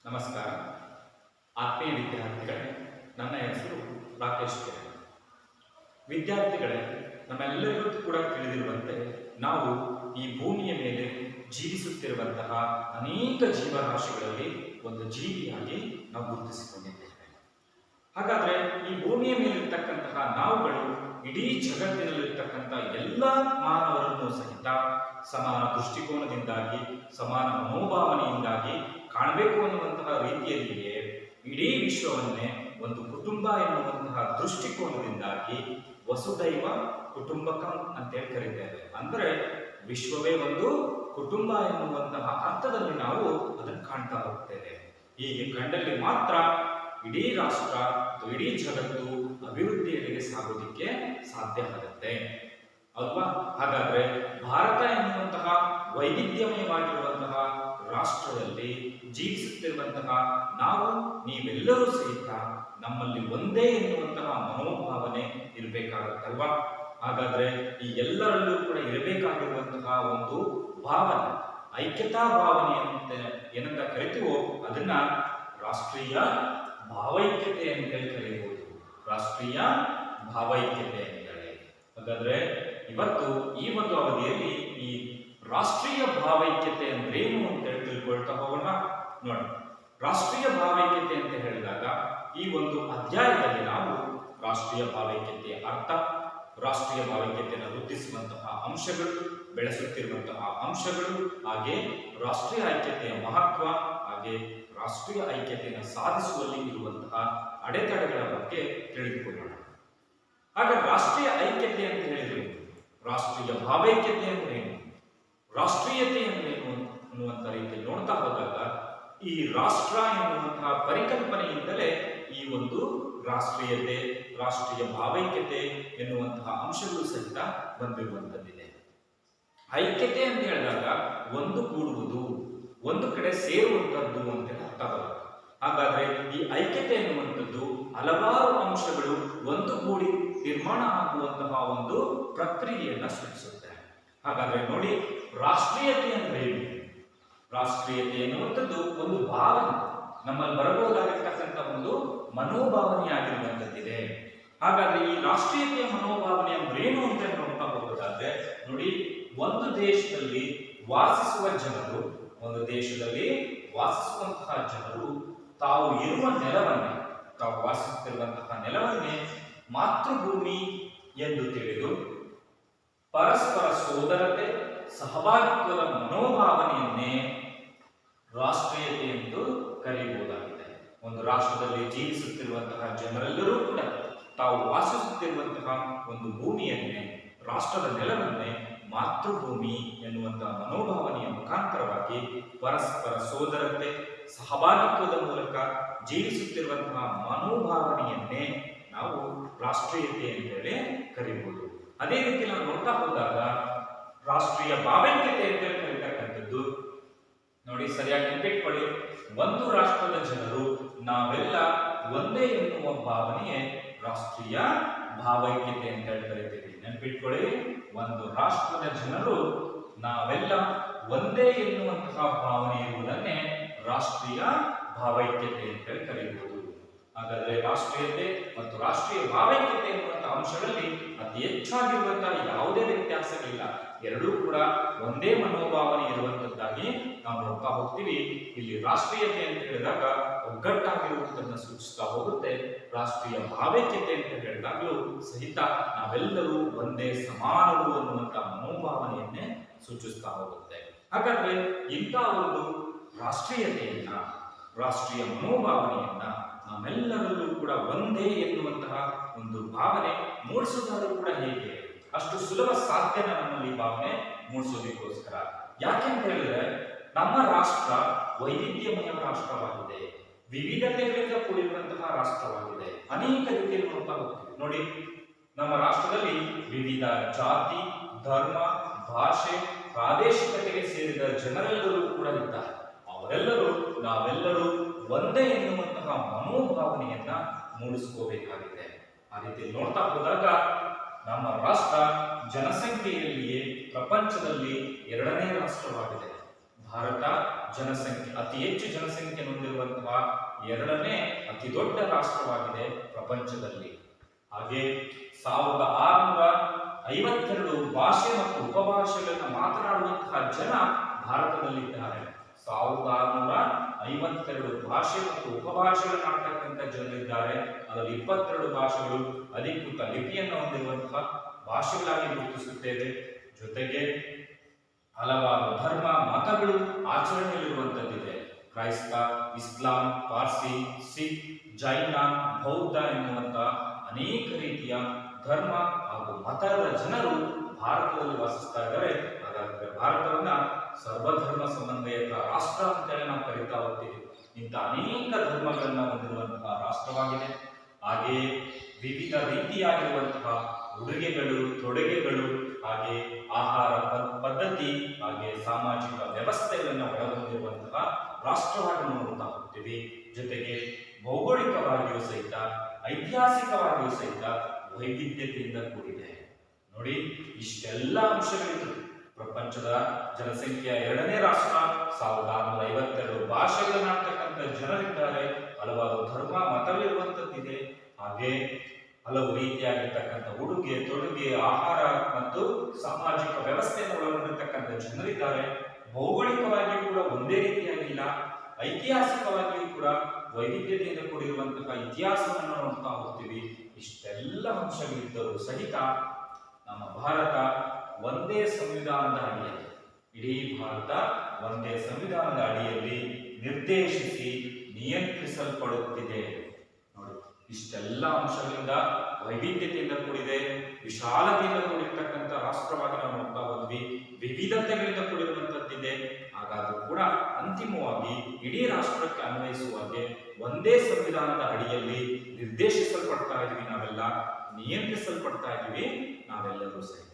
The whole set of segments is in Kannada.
ನಮಸ್ಕಾರ ಆತ್ಮೀಯ ವಿದ್ಯಾರ್ಥಿಗಳೇ, ನನ್ನ ಹೆಸರು ರಾಕೇಶ್ ಕೆರೆ. ವಿದ್ಯಾರ್ಥಿಗಳೇ, ನಮ್ಮೆಲ್ಲರಿಗೂ ಕೂಡ ತಿಳಿದಿರುವಂತೆ ನಾವು ಈ ಭೂಮಿಯ ಮೇಲೆ ಜೀವಿಸುತ್ತಿರುವಂತಹ ಅನೇಕ ಜೀವರಾಶಿಗಳಲ್ಲಿ ಒಂದು ಜೀವಿಯಾಗಿ ನಾವು ಗುರುತಿಸಿಕೊಂಡಿದ್ದೇವೆ. ಹಾಗಾದ್ರೆ ಈ ಭೂಮಿಯ ಮೇಲಿರ್ತಕ್ಕಂತಹ ನಾವುಗಳು ಇಡೀ ಜಗತ್ತಿನಲ್ಲಿರ್ತಕ್ಕಂಥ ಎಲ್ಲ ಮಾನವರನ್ನು ಸಹಿತ ಸಮಾನ ದೃಷ್ಟಿಕೋನದಿಂದಾಗಿ, ಸಮಾನ ಮನೋಭಾವನೆಯಿಂದಾಗಿ ಕಾಣಬೇಕು ಅನ್ನುವಂತಹ ರೀತಿಯಲ್ಲಿಯೇ ಇಡೀ ವಿಶ್ವವನ್ನೇ ಒಂದು ಕುಟುಂಬ ಎನ್ನುವಂತಹ ದೃಷ್ಟಿಕೋನದಿಂದಾಗಿ ವಸುದೈವ ಕುಟುಂಬಕಂ ಅಂತೇಳಿ ಕರೀತೇವೆ. ಅಂದರೆ ವಿಶ್ವವೇ ಒಂದು ಕುಟುಂಬ ಎನ್ನುವಂತಹ ಅರ್ಥದಲ್ಲಿ ನಾವು ಅದನ್ನು ಕಾಣ್ತಾ ಹೋಗ್ತೇವೆ. ಹೀಗೆ ಕಂಡಲ್ಲಿ ಮಾತ್ರ ಇಡೀ ರಾಷ್ಟ್ರ ಅಥವಾ ಇಡೀ ಜಗತ್ತು ಅಭಿವೃದ್ಧಿಯೆಡೆಗೆ ಸಾಗೋದಿಕ್ಕೆ ಸಾಧ್ಯ ಆಗುತ್ತೆ ಅಲ್ವಾ? ಹಾಗಾದ್ರೆ ಭಾರತ ಎನ್ನುವಂತಹ ವೈವಿಧ್ಯಮಯವಾಗಿರುವಂತಹ ರಾಷ್ಟ್ರದಲ್ಲಿ ಜೀವಿಸುತ್ತಿರುವಂತಹ ನಾವು ನೀವೆಲ್ಲರೂ ಸಹಿತ ನಮ್ಮಲ್ಲಿ ಒಂದೇ ಎನ್ನುವಂತಹ ಮನೋಭಾವನೆ ಇರಬೇಕಾಗತ್ತಲ್ವಾ? ಹಾಗಾದ್ರೆ ಈ ಎಲ್ಲರಲ್ಲೂ ಕೂಡ ಇರಬೇಕಾಗಿರುವಂತಹ ಒಂದು ಭಾವನೆ, ಐಕ್ಯತಾ ಭಾವನೆ ಏನಂತ ಕರಿತೀವೋ ಅದನ್ನ ರಾಷ್ಟ್ರೀಯ ಭಾವೈಕ್ಯತೆ ಅಂತೇಳಿ ಕರೀಬಹುದು. ರಾಷ್ಟ್ರೀಯ ಭಾವೈಕ್ಯತೆ ಅಂತೇಳಿ. ಹಾಗಾದ್ರೆ ಇವತ್ತು ಈ ಒಂದು ಅವಧಿಯಲ್ಲಿ ಈ ರಾಷ್ಟ್ರೀಯ ಭಾವೈಕ್ಯತೆ ಅಂದ್ರೇನು ಅಂತೇಳಿ ತಿಳ್ಕೊಳ್ತಾ ಹೋಗೋಣ. ನೋಡಿ, ರಾಷ್ಟ್ರೀಯ ಭಾವೈಕ್ಯತೆ ಅಂತ ಹೇಳಿದಾಗ ಈ ಒಂದು ಅಧ್ಯಾಯದಲ್ಲಿ ನಾವು ರಾಷ್ಟ್ರೀಯ ಭಾವೈಕ್ಯತೆಯ ಅರ್ಥ, ರಾಷ್ಟ್ರೀಯ ಭಾವೈಕ್ಯತೆಯನ್ನು ವೃದ್ಧಿಸುವಂತಹ ಅಂಶಗಳು, ಬೆಳೆಸುತ್ತಿರುವಂತಹ ಅಂಶಗಳು, ಹಾಗೆ ರಾಷ್ಟ್ರೀಯ ಐಕ್ಯತೆಯ ಮಹತ್ವ, ಹಾಗೆ ರಾಷ್ಟ್ರೀಯ ಐಕ್ಯತೆಯನ್ನು ಸಾಧಿಸುವಲ್ಲಿ ಇರುವಂತಹ ಅಡೆತಡೆಗಳ ಬಗ್ಗೆ ತಿಳಿದುಕೊಳ್ಳೋಣ. ಹಾಗೆ ರಾಷ್ಟ್ರೀಯ ಐಕ್ಯತೆ ಅಂತ ಹೇಳಿದ್ರೆ ರಾಷ್ಟ್ರೀಯ ಭಾವೈಕ್ಯತೆ ಅಂದ್ರೆ ಏನು, ರಾಷ್ಟ್ರೀಯತೆ ಅಂದ್ರೇನು ಅನ್ನುವಂಥ ರೀತಿಯಲ್ಲಿ ನೋಡ್ತಾ ಹೋದಾಗ ಈ ರಾಷ್ಟ್ರ ಎನ್ನುವಂತಹ ಪರಿಕಲ್ಪನೆಯಿಂದಲೇ ಈ ಒಂದು ರಾಷ್ಟ್ರೀಯತೆ, ರಾಷ್ಟ್ರೀಯ ಭಾವೈಕ್ಯತೆ ಎನ್ನುವಂತಹ ಅಂಶಗಳು ಸಹಿತ ಬಂದಿರುವಂತದ್ದಿದೆ. ಐಕ್ಯತೆ ಅಂತ ಹೇಳಿದಾಗ ಒಂದು ಕೂಡುವುದು, ಒಂದು ಕಡೆ ಸೇರುವಂತದ್ದು ಅಂತ ಅರ್ಥ ಬರುತ್ತೆ. ಹಾಗಾದ್ರೆ ಈ ಐಕ್ಯತೆ ಎನ್ನುವಂಥದ್ದು ಹಲವಾರು ಅಂಶಗಳು ಒಂದುಗೂಡಿ ನಿರ್ಮಾಣ ಆಗುವಂತಹ ಒಂದು ಪ್ರಕ್ರಿಯೆಯನ್ನ ಸೃಷ್ಟಿಸುತ್ತೆ. ಹಾಗಾದ್ರೆ ನೋಡಿ, ರಾಷ್ಟ್ರೀಯತೆ ಅಂದ್ರೆ ಏನು? ರಾಷ್ಟ್ರೀಯತೆ ಎನ್ನುವಂಥದ್ದು ಒಂದು ಭಾವನೆ, ನಮ್ಮಲ್ಲಿ ಬರಬಹುದಾಗಿರ್ತಕ್ಕಂಥ ಒಂದು ಮನೋಭಾವನೆಯಾಗಿರುವಂತದ್ದಿದೆ. ಹಾಗಾದ್ರೆ ಈ ರಾಷ್ಟ್ರೀಯತೆಯ ಮನೋಭಾವನೆ ಅಂದ್ರೆ ಏನು ಅಂತ ನೋಡ್ತಾ ಹೋಗೋದಾದ್ರೆ ನೋಡಿ, ಒಂದು ದೇಶದಲ್ಲಿ ವಾಸಿಸುವ ಜನರು, ಒಂದು ದೇಶದಲ್ಲಿ ವಾಸಿಸುವಂತಹ ಜನರು ತಾವು ಇರುವ ನೆಲವನ್ನೇ, ತಾವು ವಾಸಿಸುತ್ತಿರುವಂತಹ ನೆಲವನ್ನೇ ಮಾತೃಭೂಮಿ ಎಂದು ತಿಳಿದು ಪರಸ್ಪರ ಸೋದರತೆ, ಸಹಭಾಗಿತ್ವದ ಮನೋಭಾವನೆಯನ್ನೇ ರಾಷ್ಟ್ರೀಯತೆ ಎಂದು ಕರೆಯಬಹುದಾಗಿದೆ. ಒಂದು ರಾಷ್ಟ್ರದಲ್ಲಿ ಜೀವಿಸುತ್ತಿರುವಂತಹ ಜನರೆಲ್ಲರೂ ಕೂಡ ತಾವು ವಾಸಿಸುತ್ತಿರುವಂತಹ ಒಂದು ಭೂಮಿಯನ್ನೇ, ರಾಷ್ಟ್ರದ ನೆಲವನ್ನೇ ಮಾತೃಭೂಮಿ ಎನ್ನುವಂತಹ ಮನೋಭಾವನೆಯ ಮುಖಾಂತರವಾಗಿ ಪರಸ್ಪರ ಸೋದರತೆ, ಸಹಭಾಗಿತ್ವದ ಮೂಲಕ ಜೀವಿಸುತ್ತಿರುವಂತಹ ಮನೋಭಾವನೆಯನ್ನೇ ನಾವು ರಾಷ್ಟ್ರೀಯತೆ ಅಂತ ಹೇಳಿ ಕರೀಬಹುದು. ಅದೇ ರೀತಿ ನಾವು ನೋಡ್ತಾ ಹೋದಾಗ ರಾಷ್ಟ್ರೀಯ ಭಾವೈಕ್ಯತೆ ಅಂತ ಕರೀತಕ್ಕಂಥದ್ದು ನೋಡಿ, ಸರಿಯಾಗಿ ನೆನಪಿಟ್ಕೊಳ್ಳಿ, ಒಂದು ರಾಷ್ಟ್ರದ ಜನರು ನಾವೆಲ್ಲ ಒಂದೇ ಎನ್ನುವ ಭಾವನೆಯೇ ರಾಷ್ಟ್ರೀಯ ಭಾವೈಕ್ಯತೆ ಅಂತ ಹೇಳಿ ಕರಿತೀವಿ. ನೆನಪಿಟ್ಕೊಳ್ಳಿ, ಒಂದು ರಾಷ್ಟ್ರದ ಜನರು ನಾವೆಲ್ಲ ಒಂದೇ ಎನ್ನುವಂತಹ ಭಾವನೆ ಇರುವುದನ್ನೇ ರಾಷ್ಟ್ರೀಯ ಭಾವೈಕ್ಯತೆ ಅಂತ ಹೇಳಿ ಕರೆಯಬಹುದು. ಹಾಗಾದ್ರೆ ರಾಷ್ಟ್ರೀಯತೆ ಮತ್ತು ರಾಷ್ಟ್ರೀಯ ಭಾವೈಕ್ಯತೆ ಎನ್ನುವಂತಹ ಅಂಶಗಳಲ್ಲಿ ಅತಿ ಹೆಚ್ಚಾಗಿರುವಂತಹ ಯಾವುದೇ ವ್ಯತ್ಯಾಸಗಳಿಲ್ಲ. ಎರಡೂ ಕೂಡ ಒಂದೇ ಮನೋಭಾವನೆ ಇರುವಂತದ್ದಾಗಿ ನಾವು ನೋಡ್ತಾ ಹೋಗ್ತೀವಿ. ಇಲ್ಲಿ ರಾಷ್ಟ್ರೀಯತೆ ಅಂತ ಹೇಳಿದಾಗ ಒಗ್ಗಟ್ಟಾಗಿರುವುದನ್ನು ಸೂಚಿಸ್ತಾ ಹೋಗುತ್ತೆ. ರಾಷ್ಟ್ರೀಯ ಭಾವೈಕ್ಯತೆ ಅಂತ ಹೇಳಿದಾಗಲೂ ಸಹಿತ ನಾವೆಲ್ಲರೂ ಒಂದೇ ಸಮಾನರು ಅನ್ನುವಂತಹ ಮನೋಭಾವನೆಯನ್ನೇ ಸೂಚಿಸ್ತಾ ಹೋಗುತ್ತೆ. ಹಾಗಾದ್ರೆ ಇಂಥ ಒಂದು ರಾಷ್ಟ್ರೀಯತೆಯನ್ನ, ರಾಷ್ಟ್ರೀಯ ಮನೋಭಾವನೆಯನ್ನ ನಮ್ಮೆಲ್ಲರಲ್ಲೂ ಕೂಡ ಒಂದೇ ಎನ್ನುವಂತಹ ಒಂದು ಭಾವನೆ ಮೂಡಿಸೋದಾದ್ರೂ ಕೂಡ ಹೇಗೆ? ಅಷ್ಟು ಸುಲಭ ಸಾಧ್ಯನ ನಮ್ಮಲ್ಲಿ ಭಾವನೆ ಮೂಡಿಸೋದಕ್ಕೋಸ್ಕರ. ಯಾಕೆಂತ ಹೇಳಿದ್ರೆ ನಮ್ಮ ರಾಷ್ಟ್ರ ವೈವಿಧ್ಯಮಯ ರಾಷ್ಟ್ರವಾಗಿದೆ, ವಿವಿಧತೆಗಳಿಂದ ಕೂಡಿರುವಂತಹ ರಾಷ್ಟ್ರವಾಗಿದೆ. ಅನೇಕ ರೀತಿಯಲ್ಲಿ ನೋಡ್ತಾ ಹೋಗ್ತೀವಿ. ನೋಡಿ, ನಮ್ಮ ರಾಷ್ಟ್ರದಲ್ಲಿ ವಿವಿಧ ಜಾತಿ, ಧರ್ಮ, ಭಾಷೆ, ಪ್ರಾದೇಶಿಕತೆಗೆ ಸೇರಿದ ಜನರೆಲ್ಲರೂ ಕೂಡ ಇದ್ದಾರೆ. ಅವರೆಲ್ಲರೂ ನಾವೆಲ್ಲರೂ ಒಂದೇ ಎನ್ನುವಂತಹ ಮನೋಭಾವನೆಯನ್ನ ಮೂಡಿಸ್ಕೋಬೇಕಾಗಿದೆ. ಆ ರೀತಿ ನೋಡ್ತಾ ಹೋದಾಗ ನಮ್ಮ ರಾಷ್ಟ್ರ ಜನಸಂಖ್ಯೆಯಲ್ಲಿಯೇ ಪ್ರಪಂಚದಲ್ಲಿ 2ನೇ ರಾಷ್ಟ್ರವಾಗಿದೆ. ಭಾರತ ಜನಸಂಖ್ಯೆ ಅತಿ ಹೆಚ್ಚು ಜನಸಂಖ್ಯೆ ಹೊಂದಿರುವಂತಹ ಎರಡನೇ ಅತಿ ದೊಡ್ಡ ರಾಷ್ಟ್ರವಾಗಿದೆ ಪ್ರಪಂಚದಲ್ಲಿ. ಹಾಗೆ 1652 ಭಾಷೆ ಮತ್ತು ಉಪಭಾಷೆಗಳನ್ನು ಮಾತನಾಡುವಂತಹ ಜನ ಭಾರತದಲ್ಲಿದ್ದಾರೆ. 1652 ಭಾಷೆ ಮತ್ತು ಉಪಭಾಷೆಗಳನ್ನಾಡ್ತಕ್ಕಂಥ ಜನರಿದ್ದಾರೆ. ಅದರಲ್ಲಿ 22 ಭಾಷೆಗಳು ಅಧಿಕೃತ ಲಿಪಿಯನ್ನು ಹೊಂದಿರುವಂತಹ ಭಾಷೆಗಳಾಗಿ ಗುರುತಿಸುತ್ತೇವೆ. ಜೊತೆಗೆ ಹಲವಾರು ಧರ್ಮ ಮತಗಳು ಆಚರಣೆಯಲ್ಲಿರುವಂತದ್ದಿದೆ. ಕ್ರೈಸ್ತ, ಇಸ್ಲಾಂ, ಪಾರ್ಸಿ, ಸಿಖ್, ಜೈನ, ಬೌದ್ಧ ಎನ್ನುವಂತಹ ಅನೇಕ ರೀತಿಯ ಧರ್ಮ ಹಾಗೂ ಮತದ ಜನರು ಭಾರತದಲ್ಲಿ ವಾಸಿಸ್ತಾ ಇದ್ದಾರೆ. ಹಾಗಾದ್ರೆ ಭಾರತವನ್ನ ಸರ್ವಧರ್ಮ ಸಮನ್ವಯಕ ರಾಷ್ಟ್ರ ಅಂತೇಳಿ ನಾವು ಕರೀತಾ ಹೋಗ್ತೀವಿ. ಇಂಥ ಅನೇಕ ಧರ್ಮಗಳನ್ನ ಹೊಂದಿರುವಂತಹ ರಾಷ್ಟ್ರವಾಗಿದೆ. ಹಾಗೆಯೇ ವಿವಿಧ ರೀತಿಯಾಗಿರುವಂತಹ ಉಡುಗೆಗಳು, ತೊಡುಗೆಗಳು, ಹಾಗೆ ಆಹಾರ ಪದ್ಧತಿ, ಹಾಗೆ ಸಾಮಾಜಿಕ ವ್ಯವಸ್ಥೆಗಳನ್ನು ಒಳಗೊಂಡಿರುವಂತಹ ರಾಷ್ಟ್ರವಾಗಿ ನೋಡುತ್ತಾ ಹೋಗ್ತೀವಿ. ಜೊತೆಗೆ ಭೌಗೋಳಿಕವಾಗಿಯೂ ಸಹಿತ, ಐತಿಹಾಸಿಕವಾಗಿಯೂ ಸಹಿತ ವೈವಿಧ್ಯತೆಯಿಂದ ಕೂಡಿದೆ. ನೋಡಿ, ಇಷ್ಟೆಲ್ಲ ಅಂಶಗಳಿದ್ದು ಪ್ರಪಂಚದ ಜನಸಂಖ್ಯೆಯ ಎರಡನೇ ರಾಷ್ಟ್ರ, 1652 ಭಾಷೆಗಳನ್ನಾಡ್ತಕ್ಕಂಥ ಜನರಿದ್ದಾರೆ. ಹಲವಾರು ಧರ್ಮ ಮತವಿರುವಂತದ್ದಿದೆ. ಹಾಗೆ ಹಲವು ರೀತಿಯಾಗಿರ್ತಕ್ಕಂಥ ಉಡುಗೆ ತೊಡುಗೆ, ಆಹಾರ ಮತ್ತು ಸಾಮಾಜಿಕ ವ್ಯವಸ್ಥೆಯನ್ನು ಒಳಗೊಂಡಿರ್ತಕ್ಕಂಥ ಜನರಿದ್ದಾರೆ. ಭೌಗೋಳಿಕವಾಗಿಯೂ ಕೂಡ ಒಂದೇ ರೀತಿಯಾಗಿಲ್ಲ, ಐತಿಹಾಸಿಕವಾಗಿಯೂ ಕೂಡ ವೈವಿಧ್ಯತೆಯಿಂದ ಕೂಡಿರುವಂತಹ ಇತಿಹಾಸವನ್ನು ನೋಡ್ತಾ ಹೋಗ್ತೀವಿ. ಇಷ್ಟೆಲ್ಲ ಅಂಶಗಳಿದ್ದರೂ ಸಹಿತ ನಮ್ಮ ಭಾರತ ಒಂದೇ ಸಂವಿಧಾನದ ಅಡಿಯಲ್ಲಿ, ಇಡೀ ಭಾರತ ಒಂದೇ ಸಂವಿಧಾನದ ಅಡಿಯಲ್ಲಿ ನಿರ್ದೇಶಿಸಿ ನಿಯಂತ್ರಿಸಲ್ಪಡುತ್ತಿದೆ. ನೋಡಿ, ಇಷ್ಟೆಲ್ಲ ಅಂಶಗಳಿಂದ ವೈವಿಧ್ಯತೆಯಿಂದ ಕೂಡಿದೆ, ವಿಶಾಲತೆಯಿಂದ ಕೂಡಿರ್ತಕ್ಕಂಥ ರಾಷ್ಟ್ರವಾಗಿ ನಾವು ನೋಡ್ತಾ ಹೋದ್ವಿ. ವಿವಿಧತೆಗಳಿಂದ ಕೂಡಿರುವಂತದ್ದಿದೆ. ಹಾಗಾದ್ರೂ ಕೂಡ ಅಂತಿಮವಾಗಿ ಇಡೀ ರಾಷ್ಟ್ರಕ್ಕೆ ಅನ್ವಯಿಸುವಾಗೆ ಒಂದೇ ಸಂವಿಧಾನದ ಅಡಿಯಲ್ಲಿ ನಿರ್ದೇಶಿಸಲ್ಪಡ್ತಾ ಇದೀವಿ ನಾವೆಲ್ಲ, ನಿಯಂತ್ರಿಸಲ್ಪಡ್ತಾ ಇದೀವಿ ನಾವೆಲ್ಲರೂ ಸಹಿತ.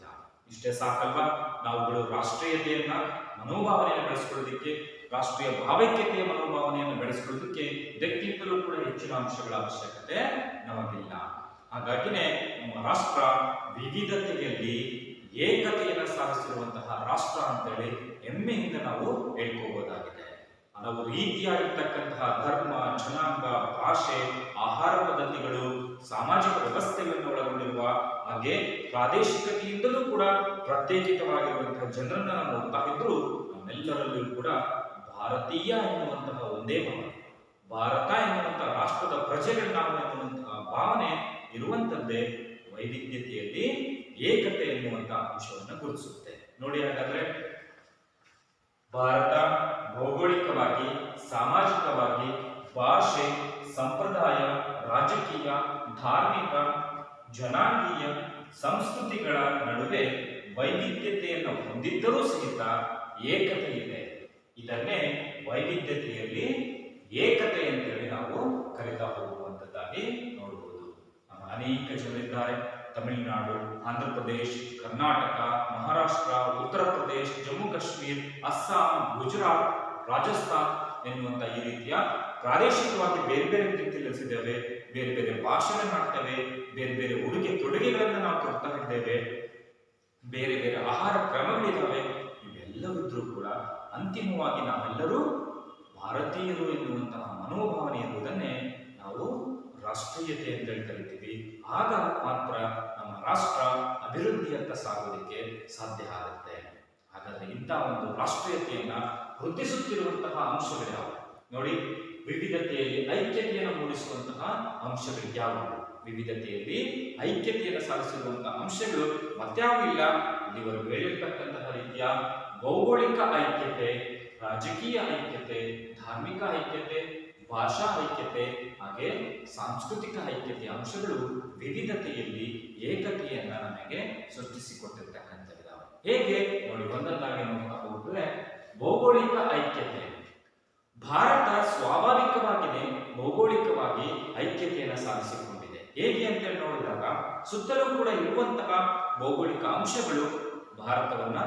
ಇಷ್ಟೇ ಸಾಕಲ್ವಾ ನಾವುಗಳು ರಾಷ್ಟ್ರೀಯತೆಯನ್ನ ಮನೋಭಾವನೆಯನ್ನು ಬೆಳೆಸ್ಕೊಳ್ಳೋದಕ್ಕೆ, ರಾಷ್ಟ್ರೀಯ ಭಾವೈಕ್ಯತೆಯ ಮನೋಭಾವನೆಯನ್ನು ಬೆಳೆಸ್ಕೊಳ್ಳೋದಕ್ಕೆ ಇದಕ್ಕಿಂತಲೂ ಕೂಡ ಹೆಚ್ಚಿನ ಅಂಶಗಳ ಅವಶ್ಯಕತೆ ನಮಗಿಲ್ಲ. ಹಾಗಾಗಿನೇ ನಮ್ಮ ರಾಷ್ಟ್ರ ವಿವಿಧತೆಯಲ್ಲಿ ಏಕತೆಯನ್ನು ಸಾಧಿಸಿರುವಂತಹ ರಾಷ್ಟ್ರ ಅಂತೇಳಿ ಹೆಮ್ಮೆಯಿಂದ ನಾವು ಹೇಳ್ಕೋಬಹುದಾಗಿದೆ. ಹಲವು ರೀತಿಯಾಗಿರ್ತಕ್ಕಂತಹ ಧರ್ಮ, ಜನಾಂಗ, ಭಾಷೆ, ಆಹಾರ ಪದ್ಧತಿಗಳು, ಸಾಮಾಜಿಕ ವ್ಯವಸ್ಥೆಗಳನ್ನು ಒಳಗೊಂಡಿರುವ ಹಾಗೆ ಪ್ರಾದೇಶಿಕತೆಯಿಂದಲೂ ಕೂಡ ಪ್ರತ್ಯೇಕಿತವಾಗಿರುವಂತಹ ಜನರನ್ನ ನಾವು ನೋಡ್ತಾ ಇದ್ರು ನಮ್ಮೆಲ್ಲರಲ್ಲೂ ಕೂಡ ಭಾರತೀಯ ಎನ್ನುವಂತಹ ಒಂದೇ ಭಾವನೆ, ಭಾರತ ಎನ್ನುವಂತಹ ರಾಷ್ಟ್ರದ ಪ್ರಜೆಗಳು ನಾವು ಎನ್ನುವಂತಹ ಭಾವನೆ ಇರುವಂತದ್ದೇ ವೈವಿಧ್ಯತೆಯಲ್ಲಿ ಏಕತೆ ಎನ್ನುವಂತಹ ಅಂಶವನ್ನು ಗುರುತಿಸುತ್ತೆ. ನೋಡಿ, ಹಾಗಾದ್ರೆ ಭಾರತ ಭೌಗೋಳಿಕವಾಗಿ, ಸಾಮಾಜಿಕವಾಗಿ, ಭಾಷೆ, ಸಂಪ್ರದಾಯ, ರಾಜಕೀಯ, ಧಾರ್ಮಿಕ, ಜನಾಂಗೀಯ, ಸಂಸ್ಕೃತಿಗಳ ನಡುವೆ ವೈವಿಧ್ಯತೆಯನ್ನು ಹೊಂದಿದ್ದರೂ ಸಹಿತ ಏಕತೆ ಇದೆ. ಇದನ್ನೇ ವೈವಿಧ್ಯತೆಯಲ್ಲಿ ಏಕತೆ ಅಂತೇಳಿ ನಾವು ಕರೀತಾ ಹೋಗುವಂತದ್ದಾಗಿ ನೋಡಬಹುದು. ನಮ್ಮ ಅನೇಕ ಜನರಿದ್ದಾರೆ. ತಮಿಳುನಾಡು, ಆಂಧ್ರ ಪ್ರದೇಶ್, ಕರ್ನಾಟಕ, ಮಹಾರಾಷ್ಟ್ರ, ಉತ್ತರ ಪ್ರದೇಶ್, ಜಮ್ಮು ಕಾಶ್ಮೀರ್, ಅಸ್ಸಾಂ, ಗುಜರಾತ್, ರಾಜಸ್ಥಾನ್ ಎನ್ನುವಂತ ಈ ರೀತಿಯ ಪ್ರಾದೇಶಿಕವಾಗಿ ಬೇರೆ ಬೇರೆ ರೀತಿಯಲ್ಲಿ ನೆಲೆಸಿದ್ದೇವೆ. ಬೇರೆ ಬೇರೆ ಭಾಷೆಗಳನ್ನು ಮಾಡ್ತೇವೆ, ಬೇರೆ ಬೇರೆ ಉಡುಗೆ ತೊಡುಗೆಗಳನ್ನು ನಾವು ತೊಡ್ತಾ ಇದ್ದೇವೆ, ಬೇರೆ ಬೇರೆ ಆಹಾರ ಕ್ರಮಗಳಿದ್ದಾವೆ. ಇವೆಲ್ಲವಿದ್ರೂ ಕೂಡ ಅಂತಿಮವಾಗಿ ನಾವೆಲ್ಲರೂ ಭಾರತೀಯರು ಎನ್ನುವಂತಹ ಮನೋಭಾವನೆ ಇರುವುದನ್ನೇ ನಾವು ರಾಷ್ಟ್ರೀಯತೆ ಅಂತೇಳಿ ಕರಿತೀವಿ. ಆಗ ಮಾತ್ರ ನಮ್ಮ ರಾಷ್ಟ್ರ ಅಭಿವೃದ್ಧಿಯತ್ತ ಸಾಗೋದಕ್ಕೆ ಸಾಧ್ಯ ಆಗುತ್ತೆ. ಹಾಗಾದ್ರೆ ಇಂತಹ ಒಂದು ರಾಷ್ಟ್ರೀಯತೆಯನ್ನ ವೃದ್ಧಿಸುತ್ತಿರುವಂತಹ ಅಂಶಗಳು ನೋಡಿ, ವಿವಿಧತೆಯಲ್ಲಿ ಐಕ್ಯತೆಯನ್ನು ಮೂಡಿಸುವಂತಹ ಅಂಶಗಳು ಯಾವುವು? ವಿವಿಧತೆಯಲ್ಲಿ ಐಕ್ಯತೆಯನ್ನು ಸಾಧಿಸಿರುವಂತಹ ಅಂಶಗಳು ಮತ್ಯಾವೂ ಇಲ್ಲ. ಇಲ್ಲಿವರೆಗೂ ಹೇಳಿರ್ತಕ್ಕಂತಹ ರೀತಿಯ ಭೌಗೋಳಿಕ ಐಕ್ಯತೆ, ರಾಜಕೀಯ ಐಕ್ಯತೆ, ಧಾರ್ಮಿಕ ಐಕ್ಯತೆ, ಭಾಷಾ ಐಕ್ಯತೆ, ಹಾಗೆ ಸಾಂಸ್ಕೃತಿಕ ಐಕ್ಯತೆಯ ಅಂಶಗಳು ವಿವಿಧತೆಯಲ್ಲಿ ಏಕತೆಯನ್ನ ನಮಗೆ ಸೃಷ್ಟಿಸಿಕೊಟ್ಟಿರ್ತಕ್ಕಂಥದ್ದಾವೆ. ಹೇಗೆ ನೋಡಿ, ಒಂದೊಂದಾಗಿ ನೋಡ್ತಾ ಹೋದ್ರೆ ಭೌಗೋಳಿಕ ಐಕ್ಯತೆ. ಭಾರತ ಸ್ವಾಭಾವಿಕವಾಗಿಯೇ ಭೌಗೋಳಿಕವಾಗಿ ಐಕ್ಯತೆಯನ್ನು ಸಾಧಿಸಿಕೊಂಡಿದೆ. ಹೇಗೆ ಅಂತ ನೋಡಿದಾಗ ಸುತ್ತಲೂ ಕೂಡ ಇರುವಂತಹ ಭೌಗೋಳಿಕ ಅಂಶಗಳು ಭಾರತವನ್ನ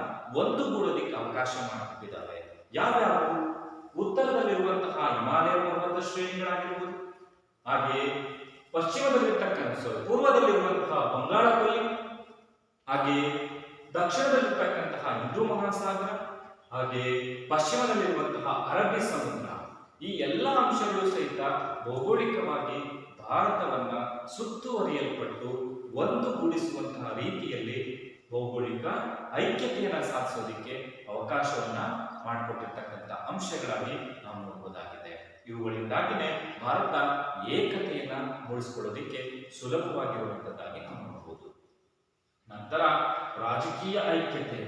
ಒಂದುಗೂಡೋದಕ್ಕೆ ಅವಕಾಶ ಮಾಡಿಕೊಟ್ಟಿದ್ದಾವೆ. ಯಾವ್ಯಾವು? ಉತ್ತರದಲ್ಲಿರುವಂತಹ ಹಿಮಾಲಯ ಪರ್ವತ ಶ್ರೇಣಿಗಳಾಗಿರ್ಬೋದು, ಹಾಗೆ ಪೂರ್ವದಲ್ಲಿರುವಂತಹ ಬಂಗಾಳ ಕೊಲ್ಲಿ, ಹಾಗೆ ದಕ್ಷಿಣದಲ್ಲಿರ್ತಕ್ಕಂತಹ ಹಿಂದೂ ಮಹಾಸಾಗರ, ಹಾಗೆ ಪಶ್ಚಿಮದಲ್ಲಿರುವಂತಹ ಅರಬ್ಬಿ ಸಮುದ್ರ, ಈ ಎಲ್ಲ ಅಂಶಗಳು ಸಹಿತ ಭೌಗೋಳಿಕವಾಗಿ ಭಾರತವನ್ನ ಸುತ್ತುವರಿಯಲ್ಪಟ್ಟು ಒಂದುಗೂಡಿಸುವಂತಹ ರೀತಿಯಲ್ಲಿ ಭೌಗೋಳಿಕ ಐಕ್ಯತೆಯನ್ನು ಸಾಧಿಸೋದಕ್ಕೆ ಅವಕಾಶವನ್ನ ಮಾಡಿಕೊಟ್ಟಿರ್ತಕ್ಕಂಥ ಅಂಶಗಳಾಗಿ ನಾವು ನೋಡಬಹುದಾಗಿದೆ. ಇವುಗಳಿಂದಾಗಿನೇ ಭಾರತ ಏಕತೆಯನ್ನ ಮೂಡಿಸಿಕೊಳ್ಳೋದಕ್ಕೆ ಸುಲಭವಾಗಿರುವಂತದ್ದಾಗಿ ನಾವು ನೋಡಬಹುದು. ನಂತರ ರಾಜಕೀಯ ಐಕ್ಯತೆ.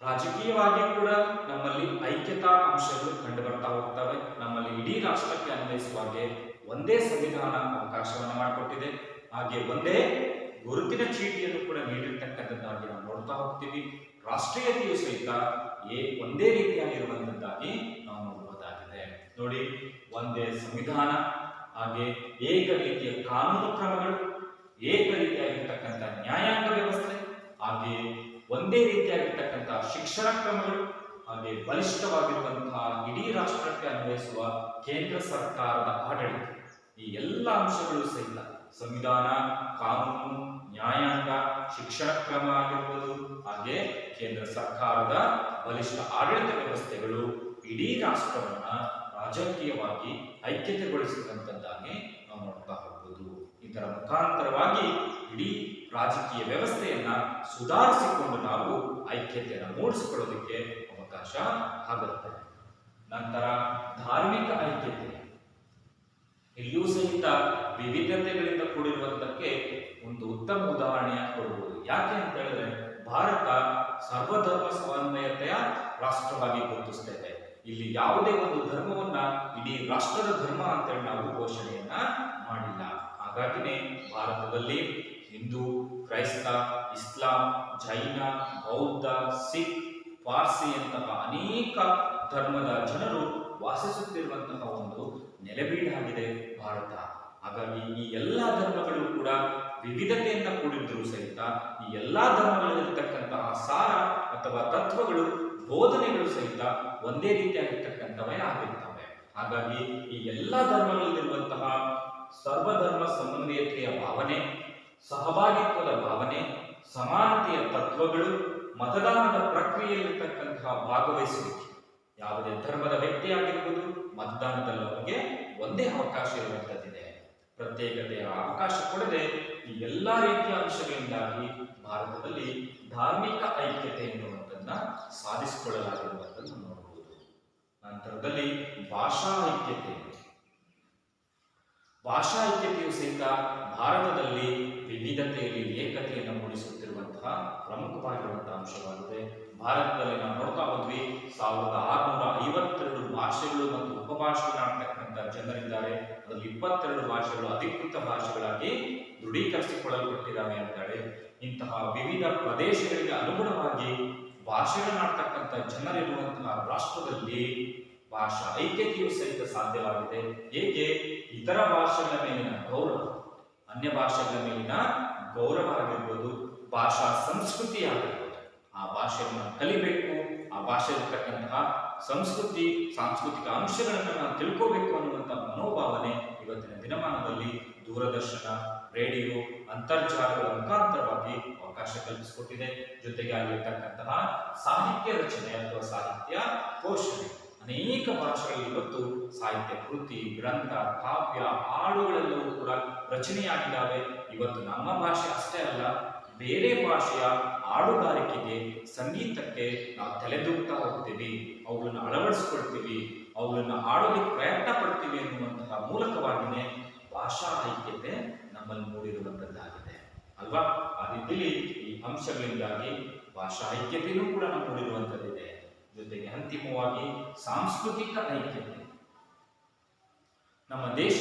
ರಾಜಕೀಯವಾಗಿ ಕೂಡ ನಮ್ಮಲ್ಲಿ ಐಕ್ಯತಾ ಅಂಶಗಳು ಕಂಡು ಬರ್ತಾ ಹೋಗ್ತವೆ. ನಮ್ಮಲ್ಲಿ ಇಡೀ ರಾಷ್ಟ್ರಕ್ಕೆ ಅನ್ವಯಿಸುವಾಗೆ ಒಂದೇ ಸಂವಿಧಾನ ಅವಕಾಶವನ್ನು ಮಾಡಿಕೊಟ್ಟಿದೆ. ಹಾಗೆ ಒಂದೇ ಗುರುತಿನ ಚೀಟಿಯನ್ನು ಕೂಡ ನೀಡಿರ್ತಕ್ಕಂಥದ್ದಾಗಿ ನಾವು ನೋಡ್ತಾ ಹೋಗ್ತೀವಿ. ರಾಷ್ಟ್ರೀಯತೆಯು ಸಹಿತ ಒಂದೇ ರೀತಿಯಾಗಿರುವಂತದ್ದಾಗಿ ನಾವು ನೋಡಬಹುದಾಗಿದೆ. ನೋಡಿ, ಒಂದೇ ಸಂವಿಧಾನ, ಹಾಗೆ ಏಕ ರೀತಿಯ ಕಾನೂನು ಕ್ರಮಗಳು, ಏಕ ರೀತಿಯಾಗಿರ್ತಕ್ಕಂಥ ನ್ಯಾಯಾಂಗ ವ್ಯವಸ್ಥೆ, ಹಾಗೆ ಒಂದೇ ರೀತಿಯಾಗಿರ್ತಕ್ಕಂತಹ ಶಿಕ್ಷಣ ಕ್ರಮಗಳು, ಹಾಗೆ ಬಲಿಷ್ಠವಾಗಿರುವಂತಹ ಇಡೀ ರಾಷ್ಟ್ರಕ್ಕೆ ಅನ್ವಯಿಸುವ ಕೇಂದ್ರ ಸರ್ಕಾರದ ಆಡಳಿತ, ಈ ಎಲ್ಲ ಅಂಶಗಳು ಸಹಿತ ಸಂವಿಧಾನ, ಕಾನೂನು, ನ್ಯಾಯಾಂಗ, ಶಿಕ್ಷಣ ಕ್ರಮ ಆಗಿರ್ಬೋದು, ಹಾಗೆ ಕೇಂದ್ರ ಸರ್ಕಾರದ ಬಲಿಷ್ಠ ಆಡಳಿತ ವ್ಯವಸ್ಥೆಗಳು ಇಡೀ ರಾಷ್ಟ್ರವನ್ನ ರಾಜಕೀಯವಾಗಿ ಐಕ್ಯತೆಗೊಳಿಸಿದಂತದ್ದಾಗಿ ನಾವು ನೋಡ್ತಾ ಹೋಗ್ಬೋದು. ಇದರ ಮುಖಾಂತರವಾಗಿ ಇಡೀ ರಾಜಕೀಯ ವ್ಯವಸ್ಥೆಯನ್ನ ಸುಧಾರಿಸಿಕೊಂಡು ನಾವು ಐಕ್ಯತೆಯನ್ನು ಮೂಡಿಸಿಕೊಳ್ಳೋದಕ್ಕೆ ಅವಕಾಶ ಆಗುತ್ತೆ. ನಂತರ ಧಾರ್ಮಿಕ ಐಕ್ಯತೆ. ಇಲ್ಲಿಯೂ ಸಹಿತ ವಿವಿಧತೆಗಳಿಂದ ಕೂಡಿರುವುದಕ್ಕೆ ಒಂದು ಉತ್ತಮ ಉದಾಹರಣೆಯನ್ನು ಕೊಡಬಹುದು. ಯಾಕೆ ಅಂತ ಹೇಳಿದ್ರೆ, ಭಾರತ ಸರ್ವಧರ್ಮ ಸಮನ್ವಯತೆಯ ರಾಷ್ಟ್ರವಾಗಿ ಗುರುತಿಸ್ತೇವೆ. ಇಲ್ಲಿ ಯಾವುದೇ ಒಂದು ಧರ್ಮವನ್ನ ಇಡೀ ರಾಷ್ಟ್ರದ ಧರ್ಮ ಅಂತೇಳಿ ನಾವು ಘೋಷಣೆಯನ್ನ ಮಾಡಿಲ್ಲ. ಹಾಗಾಗಿನೇ ಭಾರತದಲ್ಲಿ ಹಿಂದೂ, ಕ್ರೈಸ್ತ, ಇಸ್ಲಾಂ, ಜೈನ, ಬೌದ್ಧ, ಸಿಖ್, ಪಾರ್ಸಿ ಅಂತಹ ಅನೇಕ ಧರ್ಮದ ಜನರು ವಾಸಿಸುತ್ತಿರುವಂತಹ ಒಂದು ನೆಲೆಬೀಡಾಗಿದೆ ಭಾರತ. ಹಾಗಾಗಿ ಈ ಎಲ್ಲಾ ಧರ್ಮಗಳು ಕೂಡ ವಿವಿಧತೆಯಿಂದ ಕೂಡಿದ್ರೂ ಸಹಿತ ಈ ಎಲ್ಲಾ ಧರ್ಮಗಳಲ್ಲಿರ್ತಕ್ಕಂತಹ ಸಾರ ಅಥವಾ ತತ್ವಗಳು, ಬೋಧನೆಗಳು ಸಹಿತ ಒಂದೇ ರೀತಿಯಾಗಿರ್ತಕ್ಕಂಥವೇ ಆಗಿರ್ತವೆ. ಹಾಗಾಗಿ ಈ ಎಲ್ಲಾ ಧರ್ಮಗಳಲ್ಲಿರುವಂತಹ ಸರ್ವಧರ್ಮ ಸಮನ್ವಯತೆಯ ಭಾವನೆ, ಸಹಭಾಗಿತ್ವದ ಭಾವನೆ, ಸಮಾನತೆಯ ತತ್ವಗಳು, ಮತದಾನದ ಪ್ರಕ್ರಿಯೆಯಲ್ಲಿರ್ತಕ್ಕಂತಹ ಭಾಗವಹಿಸುವಿಕೆ, ಯಾವುದೇ ಧರ್ಮದ ವ್ಯಕ್ತಿಯಾಗಿರ್ಬೋದು ಮತದಾನದಲ್ಲಿ ಅವರಿಗೆ ಒಂದೇ ಅವಕಾಶ ಇರುವಂತದ್ದಿದೆ. ಪ್ರತ್ಯೇಕತೆಯ ಅವಕಾಶ ಕೊಡದೆ ಈ ಎಲ್ಲಾ ರೀತಿಯ ಅಂಶಗಳಿಂದಾಗಿ ಭಾರತದಲ್ಲಿ ಧಾರ್ಮಿಕ ಐಕ್ಯತೆ ಎನ್ನುವಂಥದ್ದನ್ನ ಸಾಧಿಸಿಕೊಳ್ಳಲಾಗಿರುವಂಥದ್ದು ನೋಡಬಹುದು. ನಂತರದಲ್ಲಿ ಭಾಷಾ ಐಕ್ಯತೆ. ಭಾಷಾ ಐಕ್ಯತೆಯು ಸಹಿತ ಭಾರತದಲ್ಲಿ ವಿವಿಧತೆಯಲ್ಲಿ ಏಕತೆಯನ್ನು ಮೂಡಿಸುತ್ತಿರುವಂತಹ ಪ್ರಮುಖವಾಗಿರುವಂತಹ ಅಂಶವಾಗಿದೆ. ಭಾರತದಲ್ಲಿ ನಾವು ನೋಡ್ತಾ ಹೋದ್ವಿ, 1652 ಭಾಷೆಗಳು ಮತ್ತು ಉಪಭಾಷೆಗಳಾಡ್ತಕ್ಕಂಥ ಜನರಿದ್ದಾರೆ. ಅದರಲ್ಲಿ 22 ಭಾಷೆಗಳು ಅಧಿಕೃತ ಭಾಷೆಗಳಾಗಿ ದೃಢೀಕರಿಸಿಕೊಳ್ಳಲ್ಪಟ್ಟಿದ್ದಾವೆ ಅಂತಾರೆ. ಇಂತಹ ವಿವಿಧ ಪ್ರದೇಶಗಳಿಗೆ ಅನುಗುಣವಾಗಿ ಭಾಷೆಗಳನ್ನಾಡ್ತಕ್ಕಂಥ ಜನರಿರುವಂತಹ ರಾಷ್ಟ್ರದಲ್ಲಿ ಭಾಷಾ ಐಕ್ಯತೆಯು ಸಹಿತ ಸಾಧ್ಯವಾಗಿದೆ. ಹೇಗೆ ಇತರ ಭಾಷೆಗಳ ಮೇಲಿನ ಗೌರವ, ಅನ್ಯ ಭಾಷೆಗಳ ಮೇಲಿನ ಗೌರವ ಆಗಿರ್ಬೋದು, ಭಾಷಾ ಸಂಸ್ಕೃತಿ ಆಗಿರ್ಬೋದು, ಆ ಭಾಷೆಯನ್ನು ಕಲಿಬೇಕು, ಆ ಭಾಷೆಯಲ್ಲಿರ್ತಕ್ಕಂತಹ ಸಂಸ್ಕೃತಿ, ಸಾಂಸ್ಕೃತಿಕ ಅಂಶಗಳನ್ನು ನಾವು ತಿಳ್ಕೋಬೇಕು ಅನ್ನುವಂತಹ ಮನೋಭಾವನೆ ಇವತ್ತಿನ ದಿನಮಾನದಲ್ಲಿ ದೂರದರ್ಶನ, ರೇಡಿಯೋ, ಅಂತರ್ಜಾಲಗಳ ಮುಖಾಂತರವಾಗಿ ಅವಕಾಶ ಕಲ್ಪಿಸಿಕೊಟ್ಟಿದೆ. ಜೊತೆಗೆ ಆಗಿರ್ತಕ್ಕಂತಹ ಸಾಹಿತ್ಯ ರಚನೆ ಅಥವಾ ಸಾಹಿತ್ಯ ಪೋಷಣೆ, ಅನೇಕ ಭಾಷೆಗಳಲ್ಲಿ ಇವತ್ತು ಸಾಹಿತ್ಯ ಕೃತಿ, ಗ್ರಂಥ, ಕಾವ್ಯ, ಹಾಡುಗಳೆಲ್ಲವೂ ಕೂಡ ರಚನೆಯಾಗಿದ್ದಾವೆ. ಇವತ್ತು ನಮ್ಮ ಭಾಷೆ ಅಷ್ಟೇ ಅಲ್ಲ, ಬೇರೆ ಭಾಷೆಯ ಹಾಡುಗಾರಿಕೆಗೆ, ಸಂಗೀತಕ್ಕೆ ನಾವು ತಲೆದೂಗ್ತಾ ಹೋಗ್ತೀವಿ, ಅವುಗಳನ್ನು ಅಳವಡಿಸ್ಕೊಳ್ತೀವಿ, ಅವುಗಳನ್ನು ಹಾಡೋದಕ್ಕೆ ಪ್ರಯತ್ನ ಪಡ್ತೀವಿ ಎನ್ನುವಂತಹ ಮೂಲಕವಾಗಿಯೇ ಭಾಷಾ ಐಕ್ಯತೆ ನಮ್ಮಲ್ಲಿ ಮೂಡಿರುವಂತದ್ದಾಗಿದೆ ಅಲ್ವಾ. ಆ ರೀತಿಯಲ್ಲಿ ಈ ಅಂಶಗಳಿಂದಾಗಿ ಭಾಷಾ ಐಕ್ಯತೆಯೂ ಕೂಡ ನಾವು ಮೂಡಿರುವಂತದ್ದಿದೆ. ಜೊತೆಗೆ ಅಂತಿಮವಾಗಿ ಸಾಂಸ್ಕೃತಿಕ ಐಕ್ಯತೆ. ನಮ್ಮ ದೇಶ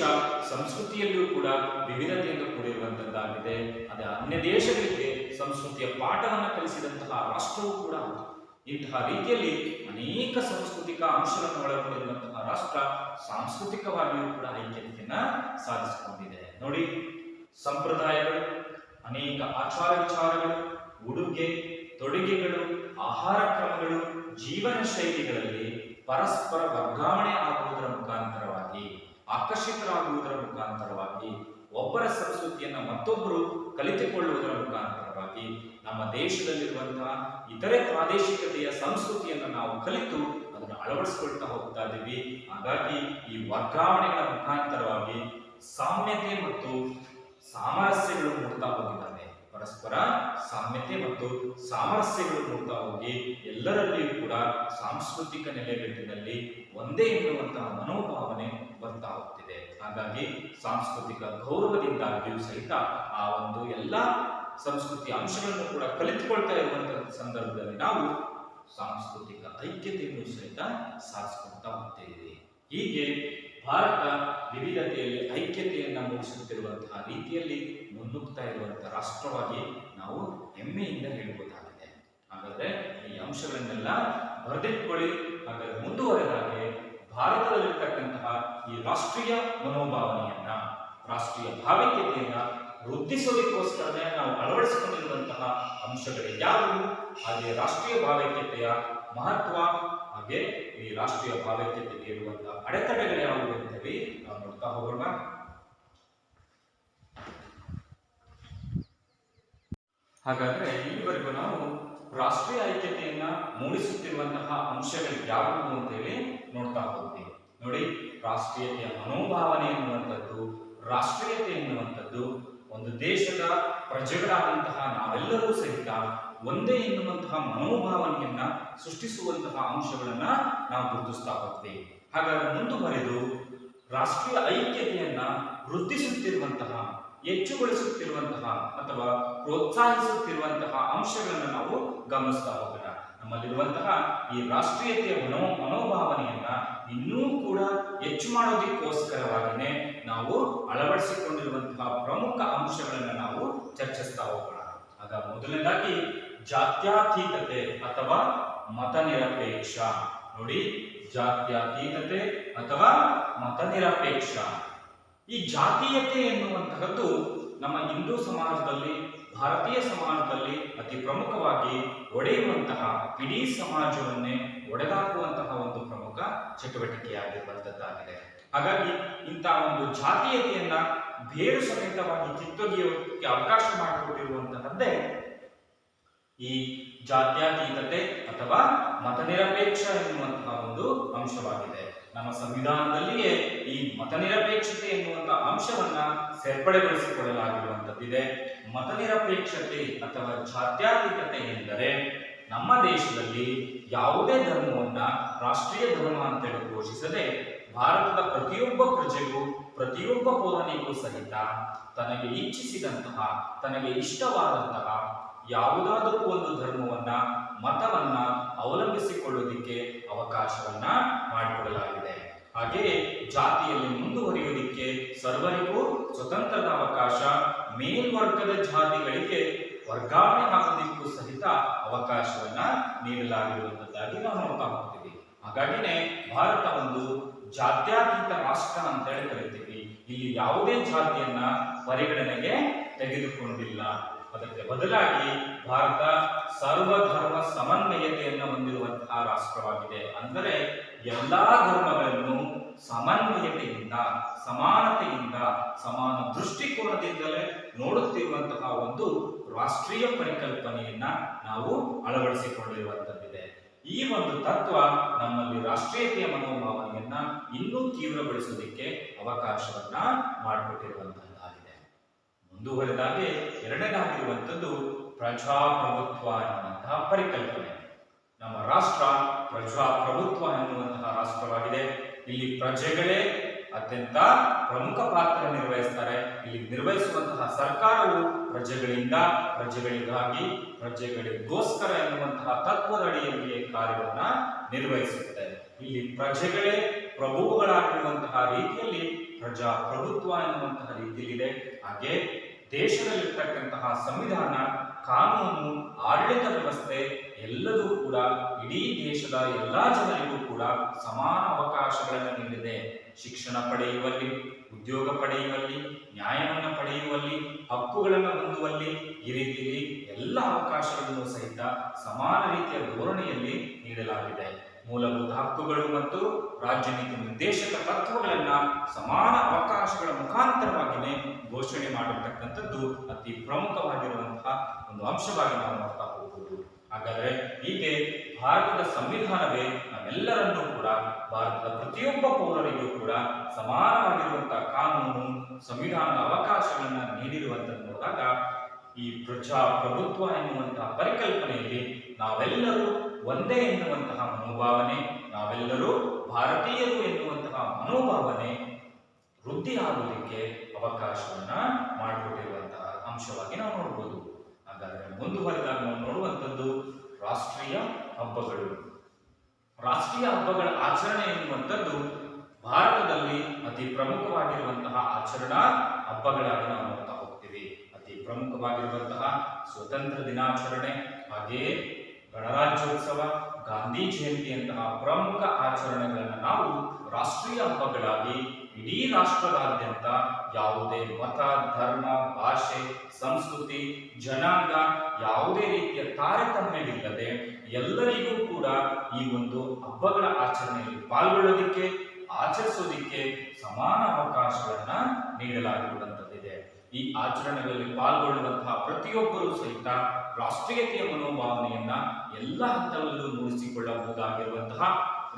ಸಂಸ್ಕೃತಿಯಲ್ಲಿಯೂ ಕೂಡ ವಿವಿಧತೆಯಿಂದ ಕೂಡಿರುವಂತದ್ದಾಗಿದೆ. ಅದೇ ಅನ್ಯ ದೇಶಗಳಿಗೆ ಸಂಸ್ಕೃತಿಯ ಪಾಠವನ್ನು ಕಲಿಸಿದಂತಹ ರಾಷ್ಟ್ರವೂ ಕೂಡ ಹೌದು. ಇಂತಹ ರೀತಿಯಲ್ಲಿ ಅನೇಕ ಸಾಂಸ್ಕೃತಿಕ ಅಂಶಗಳನ್ನು ಒಳಗೊಂಡಿರುವಂತಹ ರಾಷ್ಟ್ರ ಸಾಂಸ್ಕೃತಿಕವಾಗಿಯೂ ಕೂಡ ಐಕ್ಯತೆಯನ್ನ ಸಾಧಿಸಿಕೊಂಡಿದೆ. ನೋಡಿ, ಸಂಪ್ರದಾಯಗಳು, ಅನೇಕ ಆಚಾರ ವಿಚಾರಗಳು, ಉಡುಗೆ ತೊಡುಗೆಗಳು, ಆಹಾರ ಕ್ರಮಗಳು, ಜೀವನ ಶೈಲಿಗಳಲ್ಲಿ ಪರಸ್ಪರ ವರ್ಗಾವಣೆ ಆಗುವುದರ ಮುಖಾಂತರವಾಗಿ, ಆಕರ್ಷಿತರಾಗುವುದರ ಮುಖಾಂತರವಾಗಿ ಒಬ್ಬರ ಸಂಸ್ಕೃತಿಯನ್ನು ಮತ್ತೊಬ್ಬರು ಕಲಿತುಕೊಳ್ಳುವುದರ ಮುಖಾಂತರವಾಗಿ ನಮ್ಮ ದೇಶದಲ್ಲಿರುವಂತಹ ಇತರೆ ಪ್ರಾದೇಶಿಕತೆಯ ಸಂಸ್ಕೃತಿಯನ್ನು ನಾವು ಕಲಿತು ಅದನ್ನು ಅಳವಡಿಸಿಕೊಳ್ತಾ ಹೋಗ್ತಾ ಇದ್ದೀವಿ. ಹಾಗಾಗಿ ಈ ವರ್ಗಾವಣೆಗಳ ಮುಖಾಂತರವಾಗಿ ಸಾಮ್ಯತೆ ಮತ್ತು ಸಾಮರಸ್ಯಗಳು ಮೂಡ್ತಾ ಹೋಗಿದ್ದಾವೆ. ಪರಸ್ಪರ ಸಾಮ್ಯತೆ ಮತ್ತು ಸಾಮರಸ್ಯಗಳು ಮೂಡ್ತಾ ಹೋಗಿ ಎಲ್ಲರಲ್ಲಿಯೂ ಕೂಡ ಸಾಂಸ್ಕೃತಿಕ ನೆಲೆಗಟ್ಟಿನಲ್ಲಿ ಒಂದೇ ಎನ್ನುವಂತಹ ಮನೋಭಾವನೆ ಬರ್ತಾ ಹೋಗ್ತಿದೆ. ಹಾಗಾಗಿ ಸಾಂಸ್ಕೃತಿಕ ಗೌರವದಿಂದಾಗಿಯೂ ಸಹಿತ ಆ ಒಂದು ಎಲ್ಲ ಸಂಸ್ಕೃತಿಯ ಅಂಶಗಳನ್ನು ಕೂಡ ಕಲಿತುಕೊಳ್ತಾ ಇರುವಂತಹ ಸಂದರ್ಭದಲ್ಲಿ ನಾವು ಸಾಂಸ್ಕೃತಿಕ ಐಕ್ಯತೆಯನ್ನು ಸಹಿತ ಸಾಧಿಸಿಕೊಳ್ತಾ ಹೋಗ್ತಿದ್ದೀವಿ. ಹೀಗೆ ಭಾರತ ವಿವಿಧತೆಯಲ್ಲಿ ಐಕ್ಯತೆಯನ್ನು ಮೂಡಿಸುತ್ತಿರುವಂತಹ ರೀತಿಯಲ್ಲಿ ಮುನ್ನುಗ್ತಾ ಇರುವಂತಹ ರಾಷ್ಟ್ರವಾಗಿ ನಾವು ಹೆಮ್ಮೆಯಿಂದ ಹೇಳ್ಬೋದಾಗಿದೆ. ಹಾಗಾದ್ರೆ ಈ ಅಂಶಗಳನ್ನೆಲ್ಲ ಬರೆದಿಟ್ಕೊಳ್ಳಿ. ಹಾಗಾದ್ರೆ ಮುಂದುವರೆದಾಗೆ ಭಾರತದಲ್ಲಿರ್ತಕ್ಕಂತಹ ಈ ರಾಷ್ಟ್ರೀಯ ಮನೋಭಾವನೆಯನ್ನ, ರಾಷ್ಟ್ರೀಯ ಭಾವೈಕ್ಯತೆಯನ್ನ ವೃದ್ಧಿಸೋದಕ್ಕೋಸ್ಕರನೇ ನಾವು ಅಳವಡಿಸಿಕೊಂಡಿರುವಂತಹ ಅಂಶಗಳು ಯಾವುವು, ಹಾಗೆ ರಾಷ್ಟ್ರೀಯ ಭಾವೈಕ್ಯತೆಯ ಮಹತ್ವ, ಹಾಗೆ ಈ ರಾಷ್ಟ್ರೀಯ ಭಾವೈಕ್ಯತೆಗೆ ಇರುವಂತಹ ಅಡೆತಡೆಗಳು ಯಾವುವು ಅಂತೇಳಿ ನಾವು ನೋಡ್ತಾ ಹೋಗೋಣ. ಹಾಗಾದ್ರೆ ಇಲ್ಲಿವರೆಗೂ ನಾವು ರಾಷ್ಟ್ರೀಯ ಐಕ್ಯತೆಯನ್ನ ಮೂಡಿಸುತ್ತಿರುವಂತಹ ಅಂಶಗಳು ಯಾವುವು ಅಂತೇಳಿ ನೋಡ್ತಾ ಹೋಗ್ತೀವಿ. ನೋಡಿ, ರಾಷ್ಟ್ರೀಯತೆಯ ಮನೋಭಾವನೆ ಎನ್ನುವಂಥದ್ದು, ರಾಷ್ಟ್ರೀಯತೆ ಎನ್ನುವಂಥದ್ದು ಒಂದು ದೇಶದ ಪ್ರಜೆಗಳಾದಂತಹ ನಾವೆಲ್ಲರೂ ಸಹಿತ ಒಂದೇ ಎನ್ನುವಂತಹ ಮನೋಭಾವನೆಯನ್ನ ಸೃಷ್ಟಿಸುವಂತಹ ಅಂಶಗಳನ್ನ ನಾವು ಗುರುತಿಸ್ತಾ ಹೋಗ್ತೀವಿ. ಹಾಗಾದ್ರೆ ಮುಂದುವರೆದು ರಾಷ್ಟ್ರೀಯ ಐಕ್ಯತೆಯನ್ನ ವೃದ್ಧಿಸುತ್ತಿರುವಂತಹ, ಹೆಚ್ಚುಗೊಳಿಸುತ್ತಿರುವಂತಹ ಅಥವಾ ಪ್ರೋತ್ಸಾಹಿಸುತ್ತಿರುವಂತಹ ಅಂಶಗಳನ್ನು ನಾವು ಗಮನಿಸ್ತಾ ಹೋಗೋಣ. ನಮ್ಮಲ್ಲಿರುವಂತಹ ಈ ರಾಷ್ಟ್ರೀಯತೆಯ ಮನೋಭಾವನೆಯನ್ನ ಇನ್ನೂ ಕೂಡ ಹೆಚ್ಚು ಮಾಡೋದಕ್ಕೋಸ್ಕರವಾಗಿನೇ ನಾವು ಅಳವಡಿಸಿಕೊಂಡಿರುವಂತಹ ಪ್ರಮುಖ ಅಂಶಗಳನ್ನು ನಾವು ಚರ್ಚಿಸ್ತಾ ಹೋಗೋಣ. ಆಗ ಮೊದಲನೇದಾಗಿ ಜಾತ್ಯತೀತತೆ ಅಥವಾ ಮತನಿರಪೇಕ್ಷ. ನೋಡಿ, ಜಾತ್ಯತೀತತೆ ಅಥವಾ ಮತನಿರಪೇಕ್ಷ. ಈ ಜಾತೀಯತೆ ಎನ್ನುವಂತಹದ್ದು ನಮ್ಮ ಹಿಂದೂ ಸಮಾಜದಲ್ಲಿ, ಭಾರತೀಯ ಸಮಾಜದಲ್ಲಿ ಅತಿ ಪ್ರಮುಖವಾಗಿ ಒಡೆಯುವಂತಹ, ಇಡೀ ಸಮಾಜವನ್ನೇ ಒಡೆದಾಕುವಂತಹ ಒಂದು ಪ್ರಮುಖ ಚಟುವಟಿಕೆಯಾಗಿರುವಂತದ್ದಾಗಿದೆ. ಹಾಗಾಗಿ ಇಂತಹ ಒಂದು ಜಾತೀಯತೆಯನ್ನ ಬೇರು ಸಮೇತವಾಗಿ ಕಿತ್ತೊಗೆಯೋಕೆ ಅವಕಾಶ ಮಾಡಿಕೊಟ್ಟಿರುವಂತಹದ್ದೇ ಈ ಜಾತ್ಯತೀತತೆ ಅಥವಾ ಮತನಿರಪೇಕ್ಷ ಎನ್ನುವಂತಹ ಒಂದು ಅಂಶವಾಗಿದೆ. ನಮ್ಮ ಸಂವಿಧಾನದಲ್ಲಿಯೇ ಈ ಮತನಿರಪೇಕ್ಷತೆ ಎನ್ನುವಂತಹ ಅಂಶವನ್ನ ಸೇರ್ಪಡೆಗೊಳಿಸಿಕೊಳ್ಳಲಾಗಿರುವಂತದ್ದಿದೆ. ಮತನಿರಪೇಕ್ಷತೆ ಅಥವಾ ಜಾತ್ಯತೀತತೆ ಎಂದರೆ ನಮ್ಮ ದೇಶದಲ್ಲಿ ಯಾವುದೇ ಧರ್ಮವನ್ನ ರಾಷ್ಟ್ರೀಯ ಧರ್ಮ ಅಂತೇಳಿ ಘೋಷಿಸದೆ ಭಾರತದ ಪ್ರತಿಯೊಬ್ಬ ಪ್ರಜೆಗೂ, ಪ್ರತಿಯೊಬ್ಬ ಪೌರನಿಗೂ ಸಹಿತ ತನಗೆ ಇಚ್ಛಿಸಿದಂತಹ, ತನಗೆ ಇಷ್ಟವಾದಂತಹ ಯಾವುದಾದರೂ ಒಂದು ಧರ್ಮವನ್ನ, ಮತವನ್ನ ಅವಲಂಬಿಸಿಕೊಳ್ಳುವುದಕ್ಕೆ ಅವಕಾಶವನ್ನ ಮಾಡಿಕೊಡಲಾಗಿದೆ. ಹಾಗೆಯೇ ಜಾತಿಯಲ್ಲಿ ಮುಂದುವರಿಯುವುದಕ್ಕೆ ಸರ್ವರಿಗೂ ಸ್ವತಂತ್ರದ ಅವಕಾಶ, ಮೇಲ್ವರ್ಗದ ಜಾತಿಗಳಿಗೆ ವರ್ಗಾವಣೆ ಆಗೋದಕ್ಕೂ ಸಹಿತ ಅವಕಾಶವನ್ನ ನೀಡಲಾಗಿರುವಂತದ್ದಾಗಿ ನಾವು ನೋಡ್ತಾ ಹೋಗ್ತೀವಿ. ಹಾಗಾಗಿನೇ ಭಾರತ ಒಂದು ಜಾತ್ಯತೀತ ರಾಷ್ಟ್ರ ಅಂತ ಹೇಳಿ ಕರಿತೀವಿ. ಇಲ್ಲಿ ಯಾವುದೇ ಜಾತಿಯನ್ನ ಪರಿಗಣನೆಗೆ ತೆಗೆದುಕೊಂಡಿಲ್ಲ. ಅದಕ್ಕೆ ಬದಲಾಗಿ ಭಾರತ ಸರ್ವಧರ್ಮ ಸಮನ್ವಯತೆಯನ್ನು ಹೊಂದಿರುವಂತಹ ರಾಷ್ಟ್ರವಾಗಿದೆ. ಅಂದರೆ ಎಲ್ಲಾ ಧರ್ಮಗಳನ್ನು ಸಮನ್ವಯತೆಯಿಂದ, ಸಮಾನತೆಯಿಂದ, ಸಮಾನ ದೃಷ್ಟಿಕೋನದಿಂದಲೇ ನೋಡುತ್ತಿರುವಂತಹ ಒಂದು ರಾಷ್ಟ್ರೀಯ ಪರಿಕಲ್ಪನೆಯನ್ನ ನಾವು ಅಳವಡಿಸಿಕೊಂಡಿರುವಂತದ್ದಿದೆ. ಈ ಒಂದು ತತ್ವ ನಮ್ಮಲ್ಲಿ ರಾಷ್ಟ್ರೀಯತೆಯ ಮನೋಭಾವನೆಯನ್ನ ಇನ್ನೂ ತೀವ್ರಗೊಳಿಸುವುದಕ್ಕೆ ಅವಕಾಶವನ್ನ ಮಾಡಿಕೊಟ್ಟಿರುವಂತಹದ್ದಾಗಿದೆ. ಮುಂದುವರೆದಾಗೆ ಎರಡನೇದಾಗಿರುವಂಥದ್ದು ಪ್ರಜಾಪ್ರಭುತ್ವ ಎನ್ನುವಂತಹ ಪರಿಕಲ್ಪನೆ. ನಮ್ಮ ರಾಷ್ಟ್ರ ಪ್ರಜಾಪ್ರಭುತ್ವ ಎನ್ನುವಂತಹ ರಾಷ್ಟ್ರವಾಗಿದೆ. ಇಲ್ಲಿ ಪ್ರಜೆಗಳೇ ಅತ್ಯಂತ ಪ್ರಮುಖ ಪಾತ್ರ ನಿರ್ವಹಿಸ್ತಾರೆ. ಇಲ್ಲಿ ನಿರ್ವಹಿಸುವಂತಹ ಸರ್ಕಾರವು ಪ್ರಜೆಗಳಿಂದ, ಪ್ರಜೆಗಳಿಗಾಗಿ, ಪ್ರಜೆಗಳಿಗೋಸ್ಕರ ಎನ್ನುವಂತಹ ತತ್ವದ ಅಡಿಯಲ್ಲಿಯೇ ಕಾರ್ಯವನ್ನ ನಿರ್ವಹಿಸುತ್ತದೆ. ಇಲ್ಲಿ ಪ್ರಜೆಗಳೇ ಪ್ರಭುಗಳಾಗಿರುವಂತಹ ರೀತಿಯಲ್ಲಿ ಪ್ರಜಾಪ್ರಭುತ್ವ ಎನ್ನುವಂತಹ ರೀತಿಯಲ್ಲಿದೆ. ಹಾಗೆ ದೇಶದಲ್ಲಿರ್ತಕ್ಕಂತಹ ಸಂವಿಧಾನ, ಕಾನೂನು, ಆಡಳಿತ ವ್ಯವಸ್ಥೆ ಎಲ್ಲದೂ ಕೂಡ ಇಡೀ ದೇಶದ ಎಲ್ಲಾ ಜನರಿಗೂ ಕೂಡ ಸಮಾನ ಅವಕಾಶಗಳನ್ನು ನೀಡಿದೆ. ಶಿಕ್ಷಣ ಪಡೆಯುವಲ್ಲಿ, ಉದ್ಯೋಗ ಪಡೆಯುವಲ್ಲಿ, ನ್ಯಾಯವನ್ನು ಪಡೆಯುವಲ್ಲಿ, ಹಕ್ಕುಗಳನ್ನು ಹೊಂದುವಲ್ಲಿ, ಈ ರೀತಿಯಲ್ಲಿ ಎಲ್ಲ ಅವಕಾಶಗಳನ್ನು ಸಹಿತ ಸಮಾನ ರೀತಿಯ ಧೋರಣೆಯಲ್ಲಿ ನೀಡಲಾಗಿದೆ. ಮೂಲಭೂತ ಹಕ್ಕುಗಳು ಮತ್ತು ರಾಜ್ಯ ನೀತಿ ನಿರ್ದೇಶಕ ತತ್ವಗಳನ್ನ ಸಮಾನ ಅವಕಾಶಗಳ ಮುಖಾಂತರವಾಗಿಯೇ ಘೋಷಣೆ ಮಾಡಿರ್ತಕ್ಕಂಥದ್ದು ಅತಿ ಪ್ರಮುಖವಾಗಿರುವಂತಹ ಒಂದು ಅಂಶವಾಗಿ ನಾವು ನೋಡ್ತಾ ಹೋಗ್ಬೋದು. ಹಾಗಾದ್ರೆ ಹೀಗೆ ಭಾರತದ ಸಂವಿಧಾನವೇ ನಮ್ಮೆಲ್ಲರನ್ನೂ ಕೂಡ, ಭಾರತದ ಪ್ರತಿಯೊಬ್ಬ ಪೌರರಿಗೂ ಕೂಡ ಸಮಾನವಾಗಿರುವಂತಹ ಕಾನೂನು, ಸಂವಿಧಾನದ ಅವಕಾಶಗಳನ್ನ ನೀಡಿರುವಂತದ್ದು ನೋಡಿದಾಗ ಈ ಪ್ರಜಾಪ್ರಭುತ್ವ ಎನ್ನುವಂತಹ ಪರಿಕಲ್ಪನೆಯಲ್ಲಿ ನಾವೆಲ್ಲರೂ ಒಂದೇ ಎನ್ನುವಂತಹ ಮನೋಭಾವನೆ, ನಾವೆಲ್ಲರೂ ಭಾರತೀಯರು ಎನ್ನುವಂತಹ ಮನೋಭಾವನೆ ವೃದ್ಧಿಯಾಗುವುದಕ್ಕೆ ಅವಕಾಶವನ್ನ ಮಾಡಿಕೊಟ್ಟಿರುವಂತಹ ಅಂಶವಾಗಿ ನಾವು ನೋಡಬಹುದು. ಹಾಗಾದರೆ ಮುಂದುವರೆದಾಗ ನಾವು ನೋಡುವಂಥದ್ದು ರಾಷ್ಟ್ರೀಯ ಹಬ್ಬಗಳು. ರಾಷ್ಟ್ರೀಯ ಹಬ್ಬಗಳ ಆಚರಣೆ ಎನ್ನುವಂಥದ್ದು ಭಾರತದಲ್ಲಿ ಅತಿ ಪ್ರಮುಖವಾಗಿರುವಂತಹ ಆಚರಣಾ ಹಬ್ಬಗಳಾಗಿ ನಾವು ನೋಡ್ತಾ ಹೋಗ್ತೀವಿ. ಅತಿ ಪ್ರಮುಖವಾಗಿರುವಂತಹ ಸ್ವತಂತ್ರ ದಿನಾಚರಣೆ, ಹಾಗೆಯೇ ಗಣರಾಜ್ಯೋತ್ಸವ, ಗಾಂಧಿ ಜಯಂತಿಯಂತಹ ಪ್ರಮುಖ ಆಚರಣೆಗಳನ್ನು ನಾವು ರಾಷ್ಟ್ರೀಯ ಹಬ್ಬಗಳಾಗಿ ಇಡೀ ರಾಷ್ಟ್ರದಾದ್ಯಂತ ಯಾವುದೇ ಮತ, ಧರ್ಮ, ಭಾಷೆ, ಸಂಸ್ಕೃತಿ, ಜನಾಂಗ ಯಾವುದೇ ರೀತಿಯ ತಾರತಮ್ಯವಿಲ್ಲದೆ ಎಲ್ಲರಿಗೂ ಕೂಡ ಈ ಒಂದು ಹಬ್ಬಗಳ ಆಚರಣೆಯಲ್ಲಿ ಪಾಲ್ಗೊಳ್ಳೋದಿಕ್ಕೆ, ಆಚರಿಸೋದಿಕ್ಕೆ ಸಮಾನ ಅವಕಾಶಗಳನ್ನ ನೀಡಲಾಗಿರುವಂತದ್ದಿದೆ. ಈ ಆಚರಣೆಗಳಲ್ಲಿ ಪಾಲ್ಗೊಳ್ಳುವಂತಹ ಪ್ರತಿಯೊಬ್ಬರೂ ಸಹಿತ ರಾಷ್ಟ್ರೀಯತೆಯ ಮನೋಭಾವನೆಯನ್ನ ಎಲ್ಲ ಹಂತಗಳಲ್ಲೂ ಮೂಡಿಸಿಕೊಳ್ಳಬಹುದಾಗಿರುವಂತಹ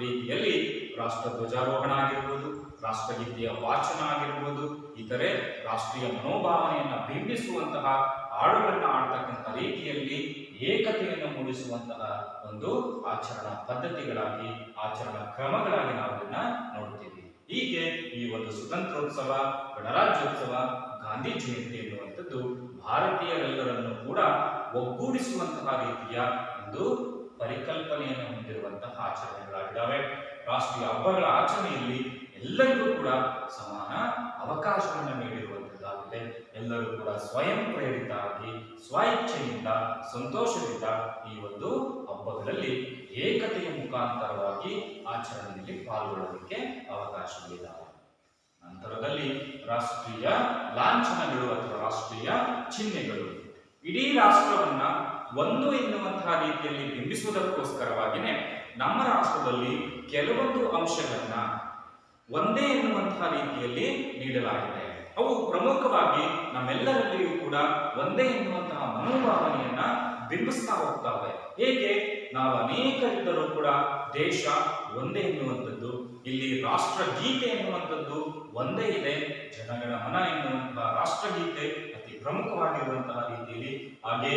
ರೀತಿಯಲ್ಲಿ ರಾಷ್ಟ್ರ ಧ್ವಜಾರೋಹಣ ಆಗಿರ್ಬೋದು, ರಾಷ್ಟ್ರಗೀತೆಯ ವಾಚನ ಆಗಿರ್ಬೋದು, ಇತರೆ ರಾಷ್ಟ್ರೀಯ ಮನೋಭಾವನೆಯನ್ನ ಬಿಂಬಿಸುವಂತಹ ಹಾಡುಗಳನ್ನ ಆಡ್ತಕ್ಕಂಥ ರೀತಿಯಲ್ಲಿ ಏಕತೆಯನ್ನು ಮೂಡಿಸುವಂತಹ ಒಂದು ಆಚರಣಾ ಪದ್ಧತಿಗಳಾಗಿ, ಆಚರಣಾ ಕ್ರಮಗಳಾಗಿ ನಾವು ಇದನ್ನ ನೋಡ್ತೀವಿ. ಹೀಗೆ ಈ ಒಂದು ಸ್ವತಂತ್ರೋತ್ಸವ, ಗಣರಾಜ್ಯೋತ್ಸವ, ಗಾಂಧಿ ಜಯಂತಿ ಎನ್ನುವಂಥದ್ದು ಭಾರತೀಯರೆಲ್ಲರನ್ನು ಕೂಡ ಒಗ್ಗೂಡಿಸುವಂತಹ ರೀತಿಯ ಒಂದು ಪರಿಕಲ್ಪನೆಯನ್ನು ಹೊಂದಿರುವಂತಹ ಆಚರಣೆಗಳಾಗಿದ್ದಾವೆ. ರಾಷ್ಟ್ರೀಯ ಹಬ್ಬಗಳ ಆಚರಣೆಯಲ್ಲಿ ಎಲ್ಲರಿಗೂ ಕೂಡ ಸಮಾನ ಅವಕಾಶವನ್ನು ನೀಡಿರುವಂತದ್ದಾಗಿದೆ. ಎಲ್ಲರೂ ಕೂಡ ಸ್ವಯಂ ಪ್ರೇರಿತ ಆಗಿ, ಸ್ವ-ಇಚ್ಛೆಯಿಂದ, ಸಂತೋಷದಿಂದ ಈ ಒಂದು ಹಬ್ಬಗಳಲ್ಲಿ ಏಕತೆಯ ಮುಖಾಂತರವಾಗಿ ಆಚರಣೆಯಲ್ಲಿ ಪಾಲ್ಗೊಳ್ಳೋದಕ್ಕೆ ಅವಕಾಶಗಳಿದ್ದಾವೆ. ನಂತರದಲ್ಲಿ ರಾಷ್ಟ್ರೀಯ ಲಾಂಛನಗಳು ಅಥವಾ ರಾಷ್ಟ್ರೀಯ ಚಿಹ್ನೆಗಳು. ಇಡೀ ರಾಷ್ಟ್ರವನ್ನ ಒಂದು ಎನ್ನುವಂತಹ ರೀತಿಯಲ್ಲಿ ಬಿಂಬಿಸುವುದಕ್ಕೋಸ್ಕರವಾಗಿಯೇ ನಮ್ಮ ರಾಷ್ಟ್ರದಲ್ಲಿ ಕೆಲವೊಂದು ಅಂಶಗಳನ್ನ ಒಂದೇ ಎನ್ನುವಂತಹ ರೀತಿಯಲ್ಲಿ ನೀಡಲಾಗಿದೆ. ಅವು ಪ್ರಮುಖವಾಗಿ ನಮ್ಮೆಲ್ಲರಲ್ಲಿಯೂ ಕೂಡ ಒಂದೇ ಎನ್ನುವಂತಹ ಮನೋಭಾವನೆಯನ್ನ ಬಿಂಬಿಸ್ತಾ ಹೋಗ್ತವೆ. ಹೇಗೆ ನಾವು ಅನೇಕರಿದ್ದರೂ ಕೂಡ ದೇಶ ಒಂದೇ ಎನ್ನುವಂಥದ್ದು, ಇಲ್ಲಿ ರಾಷ್ಟ್ರಗೀತೆ ಎನ್ನುವಂಥದ್ದು ಒಂದೇ ಇದೆ, ಜನಗಣ ಮನ ಎನ್ನುವಂತಹ ರಾಷ್ಟ್ರಗೀತೆ ಅತಿ ಪ್ರಮುಖವಾಗಿರುವಂತಹ ರೀತಿಯಲ್ಲಿ. ಹಾಗೆ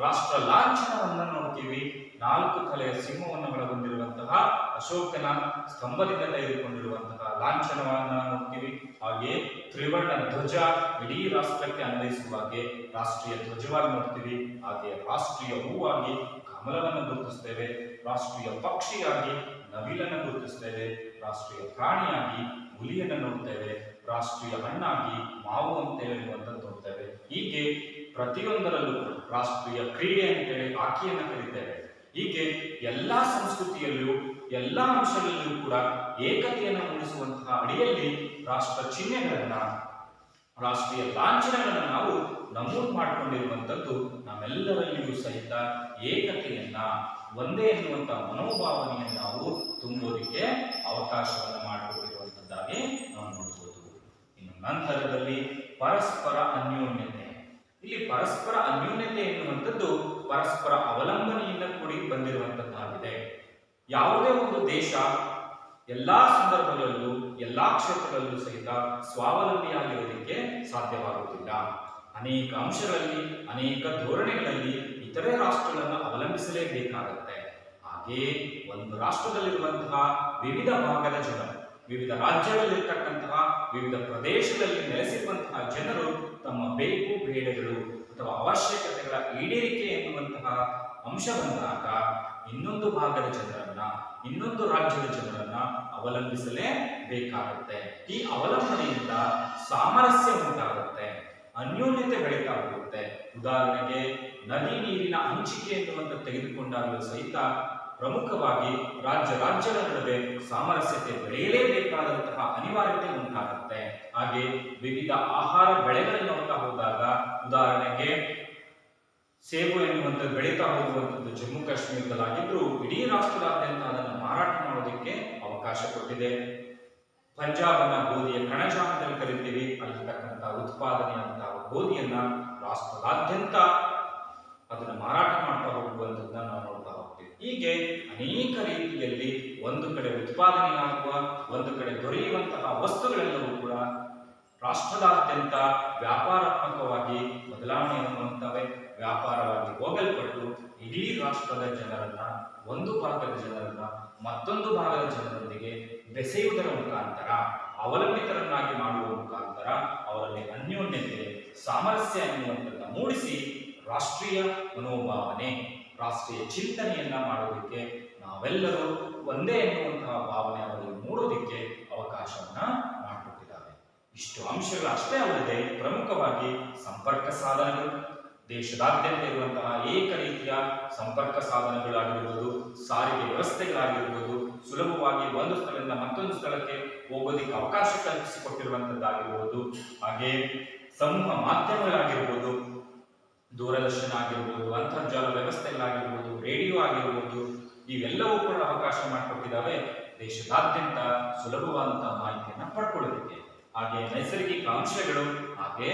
ರಾಷ್ಟ್ರ ಲಾಂಛನವನ್ನ ನೋಡ್ತೀವಿ, 4 ತಲೆಯ ಸಿಂಹವನ್ನು ಒಳಗೊಂಡಿರುವಂತಹ ಅಶೋಕನ ಸ್ತಂಭದಿಂದ ತೆಗೆದುಕೊಂಡಿರುವಂತಹ ಲಾಂಛನವನ್ನ ನೋಡ್ತೀವಿ. ಹಾಗೆ ತ್ರಿವರ್ಣ ಧ್ವಜ ಇಡೀ ರಾಷ್ಟ್ರಕ್ಕೆ ಅನ್ವಯಿಸುವ ಹಾಗೆ ರಾಷ್ಟ್ರೀಯ ಧ್ವಜವಾಗಿ ನೋಡ್ತೀವಿ. ಹಾಗೆ ರಾಷ್ಟ್ರೀಯ ಹೂವಾಗಿ ಕಮಲವನ್ನು ಗುರುತಿಸ್ತೇವೆ, ರಾಷ್ಟ್ರೀಯ ಪಕ್ಷಿಯಾಗಿ ನವಿಲನ್ನು ಗುರುತಿಸ್ತೇವೆ, ರಾಷ್ಟ್ರೀಯ ಪ್ರಾಣಿಯಾಗಿ ಹುಲಿಯನ್ನು ನೋಡ್ತೇವೆ, ರಾಷ್ಟ್ರೀಯ ಹಣ್ಣಾಗಿ ಮಾವು ಅಂತೇಳಿ ನೋಡ್ತೇವೆ. ಹೀಗೆ ಪ್ರತಿಯೊಂದರಲ್ಲೂ ರಾಷ್ಟ್ರೀಯ ಕ್ರೀಡೆ ಅಂತೇಳಿ ಹಾಕಿಯನ್ನು ಕರೀತೇವೆ. ಹೀಗೆ ಎಲ್ಲಾ ಸಂಸ್ಕೃತಿಯಲ್ಲೂ ಎಲ್ಲಾ ಅಂಶಗಳಲ್ಲೂ ಕೂಡ ಏಕತೆಯನ್ನು ಮೂಡಿಸುವಂತಹ ಅಡಿಯಲ್ಲಿ ರಾಷ್ಟ್ರ ಚಿಹ್ನೆಗಳನ್ನ, ರಾಷ್ಟ್ರೀಯ ಲಾಂಛನಗಳನ್ನ ನಾವು ನಮೂದು ಮಾಡಿಕೊಂಡಿರುವಂಥದ್ದು ನಮ್ಮೆಲ್ಲರಲ್ಲಿಯೂ ಸಹಿತ ಏಕತೆಯನ್ನ, ಒಂದೇ ಎನ್ನುವಂತಹ ಮನೋಭಾವನೆಯನ್ನು ನಾವು ತುಂಬೋದಿಕ್ಕೆ ಅವಕಾಶವನ್ನು ಮಾಡಿಕೊಟ್ಟಿರುವಂತದ್ದಾಗಿ ನಾವು ನೋಡಬಹುದು. ಇನ್ನು ನಂತರದಲ್ಲಿ ಪರಸ್ಪರ ಅನ್ಯೋನ್ಯತೆ. ಇಲ್ಲಿ ಪರಸ್ಪರ ಅನ್ಯೋನ್ಯತೆ ಎನ್ನುವಂಥದ್ದು ಪರಸ್ಪರ ಅವಲಂಬನೆಯಿಂದ ಕೂಡಿ ಬಂದಿರುವಂತದ್ದಾಗಿದೆ. ಯಾವುದೇ ಒಂದು ದೇಶ ಎಲ್ಲಾ ಸಂದರ್ಭಗಳಲ್ಲೂ ಎಲ್ಲಾ ಕ್ಷೇತ್ರಗಳಲ್ಲೂ ಸಹಿತ ಸ್ವಾವಲಂಬಿಯಾಗಿರುವುದಕ್ಕೆ ಸಾಧ್ಯವಾಗುವುದಿಲ್ಲ. ಅನೇಕ ಅಂಶಗಳಲ್ಲಿ, ಅನೇಕ ಧೋರಣೆಗಳಲ್ಲಿ ಇತರೆ ರಾಷ್ಟ್ರಗಳನ್ನು ಅವಲಂಬಿಸಲೇಬೇಕಾಗುತ್ತೆ. ಹಾಗೆಯೇ ಒಂದು ರಾಷ್ಟ್ರದಲ್ಲಿರುವಂತಹ ವಿವಿಧ ಭಾಗದ ಜನರು, ವಿವಿಧ ರಾಜ್ಯಗಳಲ್ಲಿರ್ತಕ್ಕಂತಹ ವಿವಿಧ ಪ್ರದೇಶದಲ್ಲಿ ನೆಲೆಸಿರುವಂತಹ ಜನರು ತಮ್ಮ ಬೇಕು ಬೇಡಗಳು ಅಥವಾ ಅವಶ್ಯಕತೆಗಳ ಈಡೇರಿಕೆ ಎನ್ನುವಂತಹ ಅಂಶ ಬಂದಾಗ ಇನ್ನೊಂದು ಭಾಗದ ಜನರನ್ನ, ಇನ್ನೊಂದು ರಾಜ್ಯದ ಜನರನ್ನ ಅವಲಂಬಿಸಲೇ ಬೇಕಾಗುತ್ತೆ. ಈ ಅವಲಂಬನೆಯಿಂದ ಸಾಮರಸ್ಯ ಉಂಟಾಗುತ್ತೆ, ಅನ್ಯೋನ್ಯತೆ ಬೆಳೀತಾ ಹೋಗುತ್ತೆ. ಉದಾಹರಣೆಗೆ ನದಿ ನೀರಿನ ಹಂಚಿಕೆ ಎನ್ನುವಂತ ತೆಗೆದುಕೊಂಡಾಗಲೂ ಸಹಿತ ಪ್ರಮುಖವಾಗಿ ರಾಜ್ಯಗಳ ನಡುವೆ ಸಾಮರಸ್ಯತೆ ಬೆಳೆಯಲೇಬೇಕಾದಂತಹ ಅನಿವಾರ್ಯತೆ ಉಂಟಾಗುತ್ತೆ. ಹಾಗೆ ವಿವಿಧ ಆಹಾರ ಬೆಳೆಗಳನ್ನು ನೋಡ್ತಾ ಹೋದಾಗ ಉದಾಹರಣೆಗೆ ಸೇಬು ಎನ್ನುವಂಥದ್ದು ಬೆಳೀತಾ ಹೋಗುವಂಥದ್ದು ಜಮ್ಮು ಕಾಶ್ಮೀರದಲ್ಲಾಗಿದ್ರೂ ಇಡೀ ರಾಷ್ಟ್ರದಾದ್ಯಂತ ಅದನ್ನು ಮಾರಾಟ ಅವಕಾಶ ಕೊಟ್ಟಿದೆ. ಪಂಜಾಬನ್ನ ಗೋಧಿಯ ಕಣಜ ಅಂತ ಕರಿತೀವಿ. ಅಲ್ಲಿರ್ತಕ್ಕಂಥ ಉತ್ಪಾದನೆಯಾದಂತಹ ಗೋಧಿಯನ್ನ ರಾಷ್ಟ್ರದಾದ್ಯಂತ ಅದನ್ನು ಮಾರಾಟ ಮಾಡ್ತಾ ಹೋಗುವಂಥದ್ದನ್ನ ನಾವು ನೋಡ್ತಾ ಹೋಗ್ತೀವಿ. ಹೀಗೆ ಅನೇಕ ರೀತಿಯಲ್ಲಿ ಒಂದು ಕಡೆ ಉತ್ಪಾದನೆಯಾಗುವ, ಒಂದು ಕಡೆ ದೊರೆಯುವಂತಹ ವಸ್ತುಗಳೆಲ್ಲವೂ ಕೂಡ ರಾಷ್ಟ್ರದಾದ್ಯಂತ ವ್ಯಾಪಾರಾತ್ಮಕವಾಗಿ ಬದಲಾವಣೆಯನ್ನು ಹೊಂದುತ್ತವೆ. ವ್ಯಾಪಾರವಾಗಿ ಹೋಗಲ್ಪಟ್ಟು ಇಡೀ ರಾಷ್ಟ್ರದ ಜನರನ್ನ, ಒಂದು ಭಾಗದ ಜನರನ್ನ ಮತ್ತೊಂದು ಭಾಗದ ಜನರೊಂದಿಗೆ ಬೆಸೆಯುವುದರ ಮುಖಾಂತರ, ಅವಲಂಬಿತರನ್ನಾಗಿ ಮಾಡುವ ಮುಖಾಂತರ ಅವರಲ್ಲಿ ಅನ್ಯೋನ್ಯತೆ, ಸಾಮರಸ್ಯ ಎನ್ನುವಂಥದ್ದನ್ನು ಮೂಡಿಸಿ ರಾಷ್ಟ್ರೀಯ ಮನೋಭಾವನೆ, ರಾಷ್ಟ್ರೀಯ ಚಿಂತನೆಯನ್ನ ಮಾಡೋದಕ್ಕೆ ನಾವೆಲ್ಲರೂ ಒಂದೇ ಎನ್ನುವಂತಹ ಭಾವನೆ ಅವರಲ್ಲಿ ಮೂಡೋದಕ್ಕೆ ಅವಕಾಶವನ್ನ ಮಾಡಿಕೊಟ್ಟಿದ್ದಾರೆ. ಇಷ್ಟು ಅಂಶಗಳು ಅಷ್ಟೇ ಅಲ್ಲದೆ ಪ್ರಮುಖವಾಗಿ ಸಂಪರ್ಕ ಸಾಧನಗಳು, ದೇಶದಾದ್ಯಂತ ಇರುವಂತಹ ಅನೇಕ ರೀತಿಯ ಸಂಪರ್ಕ ಸಾಧನಗಳಾಗಿರ್ಬೋದು, ಸಾರಿಗೆ ವ್ಯವಸ್ಥೆಗಳಾಗಿರ್ಬೋದು, ಸುಲಭವಾಗಿ ಒಂದು ಸ್ಥಳದಿಂದ ಮತ್ತೊಂದು ಸ್ಥಳಕ್ಕೆ ಹೋಗೋದಕ್ಕೆ ಅವಕಾಶ ಕಲ್ಪಿಸಿಕೊಟ್ಟಿರುವಂತದ್ದಾಗಿರ್ಬೋದು, ಹಾಗೆ ಸಮೂಹ ಮಾಧ್ಯಮಗಳಾಗಿರ್ಬೋದು, ದೂರದರ್ಶನ ಆಗಿರ್ಬೋದು, ಅಂತರ್ಜಾಲ ವ್ಯವಸ್ಥೆಗಳಾಗಿರ್ಬೋದು, ರೇಡಿಯೋ ಆಗಿರ್ಬೋದು, ಇವೆಲ್ಲವೂ ಕೂಡ ಅವಕಾಶ ಮಾಡಿಕೊಟ್ಟಿದ್ದಾವೆ ದೇಶದಾದ್ಯಂತ ಸುಲಭವಾದಂತಹ ಮಾಹಿತಿಯನ್ನು ಪಡ್ಕೊಳ್ಳೋದಕ್ಕೆ. ಹಾಗೆ ನೈಸರ್ಗಿಕ ಅಂಶಗಳು, ಹಾಗೆ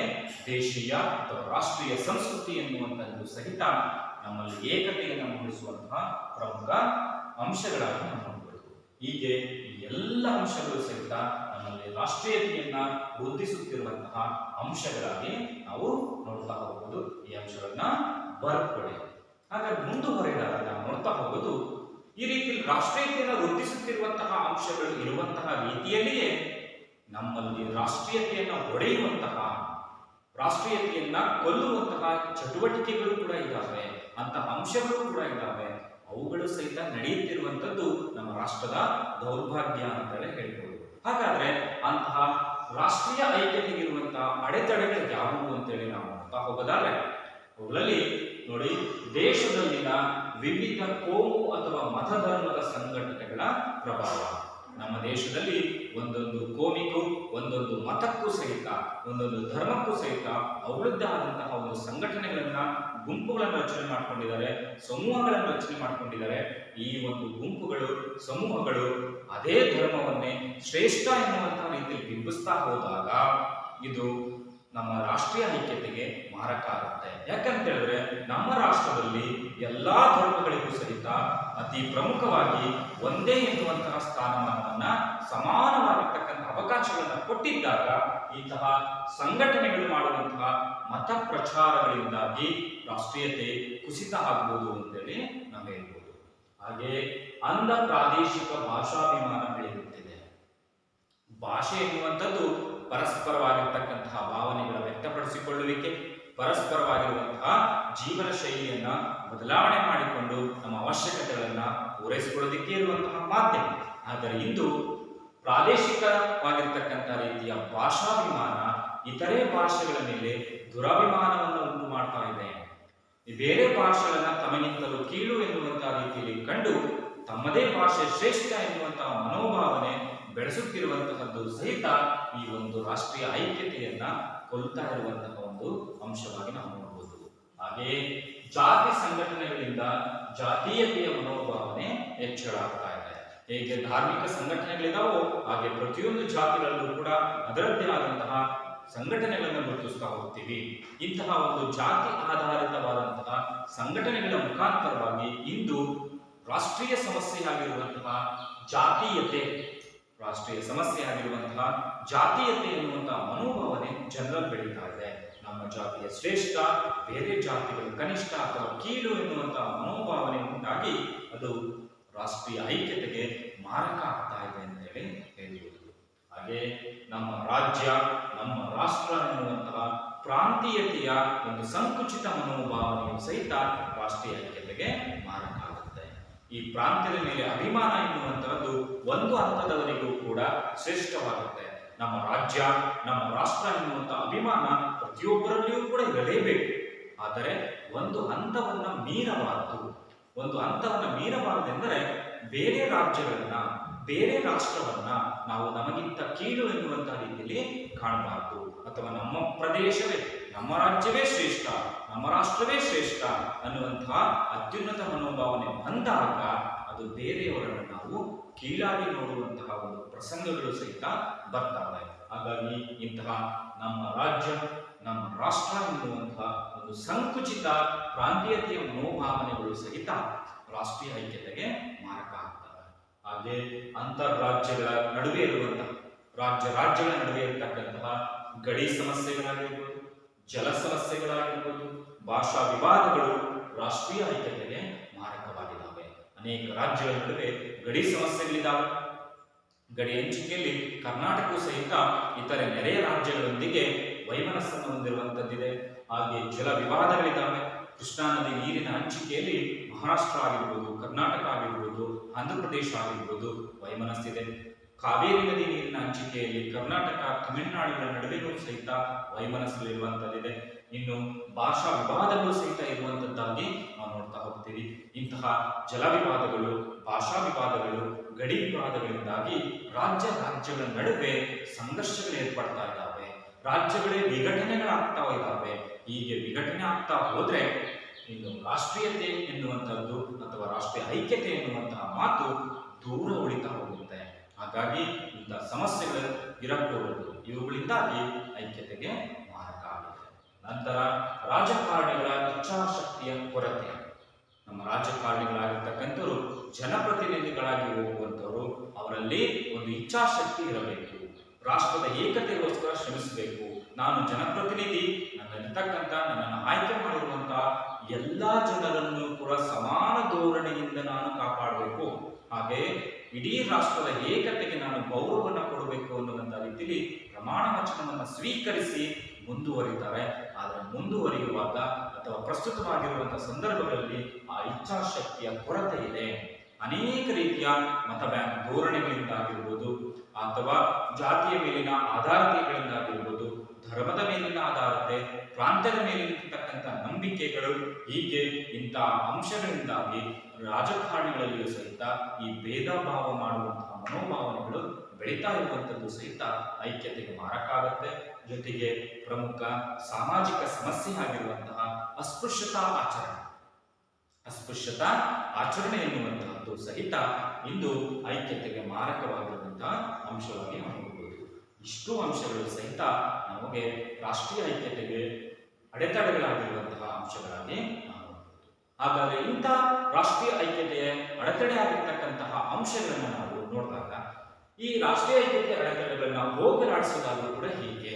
ದೇಶೀಯ ಅಥವಾ ರಾಷ್ಟ್ರೀಯ ಸಂಸ್ಕೃತಿ ಎನ್ನುವಂಥದ್ದು ಸಹಿತ ನಮ್ಮಲ್ಲಿ ಏಕತೆಯನ್ನು ಮೂಡಿಸುವಂತಹ ಪ್ರಮುಖ ಅಂಶಗಳಾಗಿ ನಾವು ನೋಡಬಹುದು. ಹೀಗೆ ಈ ಎಲ್ಲ ಅಂಶಗಳು ಸಹಿತ ನಮ್ಮಲ್ಲಿ ರಾಷ್ಟ್ರೀಯತೆಯನ್ನ ವೃದ್ಧಿಸುತ್ತಿರುವಂತಹ ಅಂಶಗಳಾಗಿ ನಾವು ನೋಡ್ತಾ ಹೋಗುವುದು. ಈ ಅಂಶಗಳನ್ನ ಬರ್ಕೊಳ್ಳಿ. ಹಾಗಾಗಿ ಮುಂದುವರೆದಾಗ ನಾವು ನೋಡ್ತಾ ಹೋಗೋದು, ಈ ರೀತಿ ರಾಷ್ಟ್ರೀಯತೆಯನ್ನು ವೃದ್ಧಿಸುತ್ತಿರುವಂತಹ ಅಂಶಗಳು ಇರುವಂತಹ ರೀತಿಯಲ್ಲಿಯೇ ನಮ್ಮಲ್ಲಿ ರಾಷ್ಟ್ರೀಯತೆಯನ್ನು ಒಡೆಯುವಂತಹ, ರಾಷ್ಟ್ರೀಯತೆಯನ್ನ ಕೊಲ್ಲುವಂತಹ ಚಟುವಟಿಕೆಗಳು ಕೂಡ ಇದ್ದಾವೆ, ಅಂತಹ ಅಂಶಗಳು ಕೂಡ ಇದ್ದಾವೆ. ಅವುಗಳು ಸಹಿತ ನಡೆಯುತ್ತಿರುವಂಥದ್ದು ನಮ್ಮ ರಾಷ್ಟ್ರದ ದೌರ್ಭಾಗ್ಯ ಅಂತೇಳಿ ಹೇಳ್ಬೋದು. ಹಾಗಾದ್ರೆ ಅಂತಹ ರಾಷ್ಟ್ರೀಯ ಐಕ್ಯತೆಗಿರುವಂತಹ ಅಡೆತಡೆಗಳು ಯಾವುವು ಅಂತೇಳಿ ನಾವು ನೋಡ್ತಾ ಹೋಗೋದಾದ್ರೆ, ಅವುಗಳಲ್ಲಿ ನೋಡಿ, ದೇಶದಲ್ಲಿನ ವಿವಿಧ ಕೋಮು ಅಥವಾ ಮತಧರ್ಮದ ಸಂಘಟನೆಗಳ ಪ್ರಭಾವ. ನಮ್ಮ ದೇಶದಲ್ಲಿ ಒಂದೊಂದು ಕೋಮಿಗೂ, ಒಂದೊಂದು ಮತಕ್ಕೂ ಸಹಿತ, ಒಂದೊಂದು ಧರ್ಮಕ್ಕೂ ಸಹಿತ ಅವರದ್ದೇ ಆದಂತಹ ಒಂದು ಸಂಘಟನೆಗಳನ್ನ, ಗುಂಪುಗಳನ್ನು ರಚನೆ ಮಾಡ್ಕೊಂಡಿದ್ದಾರೆ, ಸಮೂಹಗಳನ್ನು ರಚನೆ ಮಾಡ್ಕೊಂಡಿದ್ದಾರೆ. ಈ ಒಂದು ಗುಂಪುಗಳು, ಸಮೂಹಗಳು ಅದೇ ಧರ್ಮವನ್ನೇ ಶ್ರೇಷ್ಠ ಎನ್ನುವಂತಹ ರೀತಿಯಲ್ಲಿ ಬಿಂಬಿಸ್ತಾ ಹೋದಾಗ ಇದು ನಮ್ಮ ರಾಷ್ಟ್ರೀಯ ಐಕ್ಯತೆಗೆ ಮಾರಕ ಆಗುತ್ತೆ. ಯಾಕಂತ ಹೇಳಿದ್ರೆ ನಮ್ಮ ರಾಷ್ಟ್ರದಲ್ಲಿ ಎಲ್ಲಾ ಧರ್ಮಗಳಿಗೂ ಸಹಿತ ಅತಿ ಪ್ರಮುಖವಾಗಿ ಒಂದೇ ಎನ್ನುವಂತಹ ಸ್ಥಾನಮಾನವನ್ನ, ಸಮಾನವಾಗಿರ್ತಕ್ಕಂಥ ಅವಕಾಶಗಳನ್ನ ಕೊಟ್ಟಿದ್ದಾಗ ಇಂತಹ ಸಂಘಟನೆಗಳು ಮಾಡುವಂತಹ ಮತ ಪ್ರಚಾರಗಳಿಂದಾಗಿ ರಾಷ್ಟ್ರೀಯತೆ ಕುಸಿತ ಆಗಬಹುದು ಅಂತೇಳಿ ನಾವು ಹೇಳ್ಬೋದು. ಹಾಗೆ ಅಂಧ ಪ್ರಾದೇಶಿಕ ಭಾಷಾಭಿಮಾನ ಬೆಳೆಯುತ್ತಿದೆ. ಭಾಷೆ ಎನ್ನುವಂಥದ್ದು ಪರಸ್ಪರವಾಗಿರ್ತಕ್ಕಂತಹ ಭಾವನೆಗಳ ವ್ಯಕ್ತಪಡಿಸಿಕೊಳ್ಳುವಿಕೆ, ಪರಸ್ಪರವಾಗಿರುವಂತಹ ಜೀವನ ಶೈಲಿಯನ್ನ ಬದಲಾವಣೆ ಮಾಡಿಕೊಂಡು ನಮ್ಮ ಅವಶ್ಯಕತೆಗಳನ್ನ ಪೂರೈಸಿಕೊಳ್ಳೋದಕ್ಕೆ ಇರುವಂತಹ ಮಾಧ್ಯಮ. ಆದರೆ ಇಂದು ಪ್ರಾದೇಶಿಕವಾಗಿರ್ತಕ್ಕಂತಹ ರೀತಿಯ ಭಾಷಾಭಿಮಾನ ಇತರೆ ಭಾಷೆಗಳ ಮೇಲೆ ದುರಾಭಿಮಾನವನ್ನು ಉಂಟು ಮಾಡ್ತಾ ಇದೆ. ಬೇರೆ ಭಾಷೆಗಳನ್ನ ತಮಗಿಂತಲೂ ಕೀಳು ಎನ್ನುವಂತಹ ರೀತಿಯಲ್ಲಿ ಕಂಡು ತಮ್ಮದೇ ಭಾಷೆ ಶ್ರೇಷ್ಠ ಎನ್ನುವಂತಹ ಮನೋಭಾವನೆ ಬೆಳೆಸುತ್ತಿರುವಂತಹದ್ದು ಸಹಿತ ಈ ಒಂದು ರಾಷ್ಟ್ರೀಯ ಐಕ್ಯತೆಯನ್ನ ಕೊಲ್ತಾ ಇರುವಂತಹ ಒಂದು ಅಂಶವಾಗಿ ನಾವು ನೋಡಬಹುದು. ಹಾಗೆಯೇ ಜಾತಿ ಸಂಘಟನೆಗಳಿಂದ ಜಾತೀಯತೆಯ ಮನೋಭಾವನೆ ಹೆಚ್ಚಳ ಆಗ್ತಾ ಇದೆ. ಹೇಗೆ ಧಾರ್ಮಿಕ ಸಂಘಟನೆಗಳಿದಾವೋ ಹಾಗೆ ಪ್ರತಿಯೊಂದು ಜಾತಿಗಳಲ್ಲೂ ಕೂಡ ಅದರದ್ದೇ ಆದಂತಹ ಸಂಘಟನೆಗಳನ್ನು ಗುರುತಿಸ್ತಾ ಹೋಗ್ತೀವಿ. ಇಂತಹ ಒಂದು ಜಾತಿ ಆಧಾರಿತವಾದಂತಹ ಸಂಘಟನೆಗಳ ಮುಖಾಂತರವಾಗಿ ಇಂದು ರಾಷ್ಟ್ರೀಯ ಸಮಸ್ಯೆಯಾಗಿರುವಂತಹ ಜಾತೀಯತೆ, ರಾಷ್ಟ್ರೀಯ ಸಮಸ್ಯೆಯಾಗಿರುವಂತಹ ಜಾತೀಯತೆ ಎನ್ನುವಂತಹ ಮನೋಭಾವನೆ ಜನರಲ್ಲಿ ಬೆಳೀತಾ ಇದೆ. ನಮ್ಮ ಜಾತಿಯ ಶ್ರೇಷ್ಠ, ಬೇರೆ ಜಾತಿಗಳು ಕನಿಷ್ಠ ಅಥವಾ ಕೀಳು ಎನ್ನುವಂತಹ ಮನೋಭಾವನೆ ಉಂಟಾಗಿ ಅದು ರಾಷ್ಟ್ರೀಯ ಐಕ್ಯತೆಗೆ ಮಾರಕ ಆಗ್ತಾ ಇದೆ ಅಂತೇಳಿ ಹೇಳ್ಬೋದು. ಹಾಗೆ ನಮ್ಮ ರಾಜ್ಯ, ನಮ್ಮ ರಾಷ್ಟ್ರ ಎನ್ನುವಂತಹ ಪ್ರಾಂತೀಯತೆಯ ಒಂದು ಸಂಕುಚಿತ ಮನೋಭಾವನೆಯು ಸಹಿತ ರಾಷ್ಟ್ರೀಯ ಐಕ್ಯತೆಗೆ ಮಾರಕ ಆಗುತ್ತೆ. ಈ ಪ್ರಾಂತ್ಯದ ಮೇಲೆ ಅಭಿಮಾನ ಎನ್ನುವಂತಹದ್ದು ಒಂದು ಹಂತದವರೆಗೂ ಕೂಡ ಶ್ರೇಷ್ಠವಾಗುತ್ತೆ. ನಮ್ಮ ರಾಜ್ಯ, ನಮ್ಮ ರಾಷ್ಟ್ರ ಎನ್ನುವಂತಹ ಅಭಿಮಾನ ಪ್ರತಿಯೊಬ್ಬರಲ್ಲಿಯೂ ಕೂಡ ಇರಲೇಬೇಕು. ಆದರೆ ಒಂದು ಹಂತವನ್ನ ಮೀರಬಾರದು. ಒಂದು ಹಂತವನ್ನ ಮೀರಬಾರದೆಂದರೆ ಬೇರೆ ರಾಜ್ಯಗಳನ್ನ, ಬೇರೆ ರಾಷ್ಟ್ರವನ್ನ ನಾವು ನಮಗಿಂತ ಕೀಳು ಎನ್ನುವಂತಹ ರೀತಿಯಲ್ಲಿ ಕಾಣಬಾರದು. ಅಥವಾ ನಮ್ಮ ಪ್ರದೇಶವೇ, ನಮ್ಮ ರಾಜ್ಯವೇ ಶ್ರೇಷ್ಠ, ನಮ್ಮ ರಾಷ್ಟ್ರವೇ ಶ್ರೇಷ್ಠ ಅನ್ನುವಂತಹ ಅತ್ಯುನ್ನತ ಮನೋಭಾವನೆ ಬಂದಾಗ ಅದು ಬೇರೆಯವರನ್ನು ನಾವು ಕೀಳಾಗಿ ನೋಡುವಂತಹ ಒಂದು ಪ್ರಸಂಗಗಳು ಸಹಿತ ಬರ್ತವೆ. ಹಾಗಾಗಿ ಇಂತಹ ನಮ್ಮ ರಾಜ್ಯ, ನಮ್ಮ ರಾಷ್ಟ್ರ ಎನ್ನುವಂತಹ ಒಂದು ಸಂಕುಚಿತ ಪ್ರಾಂತೀಯತೆಯ ಮನೋಭಾವನೆಗಳು ಸಹಿತ ರಾಷ್ಟ್ರೀಯ ಐಕ್ಯತೆಗೆ ಮಾರಕ ಆಗ್ತವೆ. ಹಾಗೆ ಅಂತಾರಾಜ್ಯಗಳ ನಡುವೆ ಇರುವಂತಹ ರಾಜ್ಯಗಳ ನಡುವೆ ಇರತಕ್ಕಂತಹ ಗಡಿ ಸಮಸ್ಯೆಗಳಾಗಿರ್ಬೋದು, ಜಲ ಸಮಸ್ಯೆಗಳಾಗಿರ್ಬೋದು, ಭಾಷಾ ವಿವಾದಗಳು ರಾಷ್ಟ್ರೀಯ ಐಕ್ಯತೆಗೆ ಮಾರಕವಾಗಿದ್ದಾವೆ. ಅನೇಕ ರಾಜ್ಯಗಳ ನಡುವೆ ಗಡಿ ಸಮಸ್ಯೆಗಳಿದ್ದಾವೆ. ಗಡಿ ಹಂಚಿಕೆಯಲ್ಲಿ ಕರ್ನಾಟಕವು ಸಹಿತ ಇತರೆ ನೆರೆಯ ರಾಜ್ಯಗಳೊಂದಿಗೆ ವೈಮನಸ್ಸನ್ನು ಹೊಂದಿರುವಂತದ್ದಿದೆ. ಹಾಗೆ ಜಲ ವಿವಾದಗಳಿದ್ದಾವೆ. ಕೃಷ್ಣಾ ನದಿ ನೀರಿನ ಹಂಚಿಕೆಯಲ್ಲಿ ಮಹಾರಾಷ್ಟ್ರ ಆಗಿರ್ಬೋದು, ಕರ್ನಾಟಕ ಆಗಿರ್ಬೋದು, ಆಂಧ್ರ ಪ್ರದೇಶ ಆಗಿರ್ಬೋದು ವೈಮನಸ್ಸಿದೆ. ಕಾವೇರಿ ನದಿ ನೀರಿನ ಹಂಚಿಕೆಯಲ್ಲಿ ಕರ್ನಾಟಕ, ತಮಿಳುನಾಡುಗಳ ನಡುವೆಯೂ ಸಹಿತ ವೈಮನಸ್ಸಲ್ಲಿರುವಂತದ್ದಿದೆ. ಇನ್ನು ಭಾಷಾ ವಿವಾದಗಳು ಸಹಿತ ಇರುವಂತದ್ದಾಗಿ ನಾವು ನೋಡ್ತಾ ಹೋಗ್ತೀವಿ. ಇಂತಹ ಜಲ ವಿವಾದಗಳು, ಭಾಷಾ ವಿವಾದಗಳು, ಗಡಿ ವಿವಾದಗಳಿಂದಾಗಿ ರಾಜ್ಯಗಳ ನಡುವೆ ಸಂಘರ್ಷಗಳು ಏರ್ಪಡ್ತಾ ಇದ್ದಾವೆ. ರಾಜ್ಯಗಳೇ ವಿಘಟನೆಗಳಾಗ್ತಾ ಇದ್ದಾವೆ. ಹೀಗೆ ವಿಘಟನೆ ಆಗ್ತಾ ಹೋದ್ರೆ ಇನ್ನು ರಾಷ್ಟ್ರೀಯತೆ ಎನ್ನುವಂಥದ್ದು ಅಥವಾ ರಾಷ್ಟ್ರೀಯ ಐಕ್ಯತೆ ಎನ್ನುವಂತಹ ಮಾತು ದೂರ ಉಳಿತಾ ಹೋಗುತ್ತೆ. ಹಾಗಾಗಿ ಇಂತಹ ಸಮಸ್ಯೆಗಳು ಇರಕೂಡದು. ಇವುಗಳಿಂದಾಗಿ ಐಕ್ಯತೆಗೆ ಮಾರಕ ಆಗಿದೆ. ನಂತರ ರಾಜಕಾರಣಿಗಳ ಇಚ್ಛಾಶಕ್ತಿಯ ಕೊರತೆ. ನಮ್ಮ ರಾಜಕಾರಣಿಗಳಾಗಿರ್ತಕ್ಕಂಥವ್ರು ಜನಪ್ರತಿನಿಧಿಗಳಾಗಿ ಹೋಗುವಂಥವ್ರು, ಅವರಲ್ಲಿ ಒಂದು ಇಚ್ಛಾಶಕ್ತಿ ಇರಬೇಕು. ರಾಷ್ಟ್ರದ ಏಕತೆಗೋಸ್ಕರ ಶ್ರಮಿಸಬೇಕು. ನಾನು ಜನಪ್ರತಿನಿಧಿ, ನನ್ನನ್ನು ಆಯ್ಕೆ ಮಾಡಿರುವಂತಹ ಎಲ್ಲಾ ಜನರನ್ನು ಕೂಡ ಸಮಾನ ಧೋರಣೆಯಿಂದ ನಾನು ಕಾಪಾಡಬೇಕು. ಹಾಗೆ ಇಡೀ ರಾಷ್ಟ್ರದ ಏಕತೆಗೆ ನಾನು ಗೌರವವನ್ನು ಕೊಡಬೇಕು ಅನ್ನುವಂಥ ರೀತಿಯಲ್ಲಿ ಪ್ರಮಾಣ ವಚನವನ್ನು ಸ್ವೀಕರಿಸಿ ಮುಂದುವರಿತಾರೆ. ಆದರೆ ಮುಂದುವರಿಯುವಾಗ ಅಥವಾ ಪ್ರಸ್ತುತವಾಗಿರುವಂತಹ ಸಂದರ್ಭಗಳಲ್ಲಿ ಆ ಇಚ್ಛಾಶಕ್ತಿಯ ಕೊರತೆ ಇದೆ. ಅನೇಕ ರೀತಿಯ ಮತ ಬ್ಯಾಂಕ್ ಧೋರಣೆಗಳಿಂದಾಗಿರ್ಬೋದು, ಅಥವಾ ಜಾತಿಯ ಮೇಲಿನ ಆಧಾರತೆಗಳಿಂದಾಗಿರ್ಬೋದು, ಧರ್ಮದ ಮೇಲಿನ ಆಧಾರತೆ, ಪ್ರಾಂತ್ಯದ ಮೇಲಿರತಕ್ಕಂಥ ನಂಬಿಕೆಗಳು, ಹೀಗೆ ಇಂತಹ ಅಂಶಗಳಿಂದಾಗಿ ರಾಜಕಾರಣಿಗಳಲ್ಲಿಯೂ ಸಹಿತ ಈ ಭೇದ ಭಾವ ಮಾಡುವಂತಹ ಮನೋಭಾವನೆಗಳು ಬೆಳೀತಾ ಇರುವಂಥದ್ದು ಸಹಿತ ಐಕ್ಯತೆಗೆ ಮಾರಕ ಆಗುತ್ತೆ. ಜೊತೆಗೆ ಪ್ರಮುಖ ಸಾಮಾಜಿಕ ಸಮಸ್ಯೆ ಆಗಿರುವಂತಹ ಅಸ್ಪೃಶ್ಯತಾ ಆಚರಣೆ ಎನ್ನುವಂತಹದ್ದು ಸಹಿತ ಇಂದು ಐಕ್ಯತೆಗೆ ಮಾರಕವಾಗಿರುವಂತಹ ಅಂಶವಾಗಿ ನಾವು ನೋಡಬಹುದು. ಇಷ್ಟು ಅಂಶಗಳು ಸಹಿತ ನಮಗೆ ರಾಷ್ಟ್ರೀಯ ಐಕ್ಯತೆಗೆ ಅಡೆತಡೆಗಳಾಗಿರುವಂತಹ ಅಂಶಗಳಾಗಿ ನಾವು ನೋಡಬಹುದು. ಹಾಗಾದ್ರೆ ಇಂತಹ ರಾಷ್ಟ್ರೀಯ ಐಕ್ಯತೆಯ ಅಡೆತಡೆ ಆಗಿರ್ತಕ್ಕಂತಹ ಅಂಶಗಳನ್ನು ನಾವು ನೋಡಿದಾಗ ಈ ರಾಷ್ಟ್ರೀಯ ಐಕ್ಯತೆಯ ಅಡೆತಡೆಗಳನ್ನ ಹೋಗಲಾಡಿಸೋದಾದ್ರೂ ಕೂಡ ಹೀಗೆ,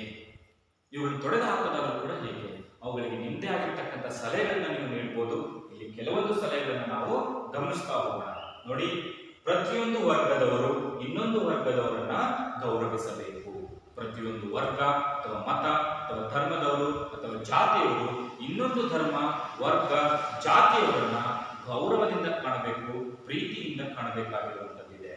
ಇವುಗಳನ್ನು ತೊಡೆದು ಹಾಕೋದಾದ್ರೂ ಕೂಡ ಹೀಗೆ, ಅವುಗಳಿಗೆ ನಿಮ್ಮದೇ ಆಗಿರ್ತಕ್ಕಂಥ ಸಲಹೆಗಳನ್ನ ನೀವು ನೀಡಬಹುದು. ಇಲ್ಲಿ ಕೆಲವೊಂದು ಸಲಹೆಗಳನ್ನ ನಾವು ಗಮನಿಸ್ತಾ ಹೋಗೋಣ. ನೋಡಿ, ಪ್ರತಿಯೊಂದು ವರ್ಗದವರು ಇನ್ನೊಂದು ವರ್ಗದವರನ್ನ ಗೌರವಿಸಬೇಕು. ಪ್ರತಿಯೊಂದು ವರ್ಗ ಅಥವಾ ಮತ ಅಥವಾ ಧರ್ಮದವರು ಅಥವಾ ಜಾತಿಯವರು ಇನ್ನೊಂದು ಧರ್ಮ, ವರ್ಗ, ಜಾತಿಯವರನ್ನ ಗೌರವದಿಂದ ಕಾಣಬೇಕು, ಪ್ರೀತಿಯಿಂದ ಕಾಣಬೇಕಾಗಿರುವಂತದ್ದಿದೆ.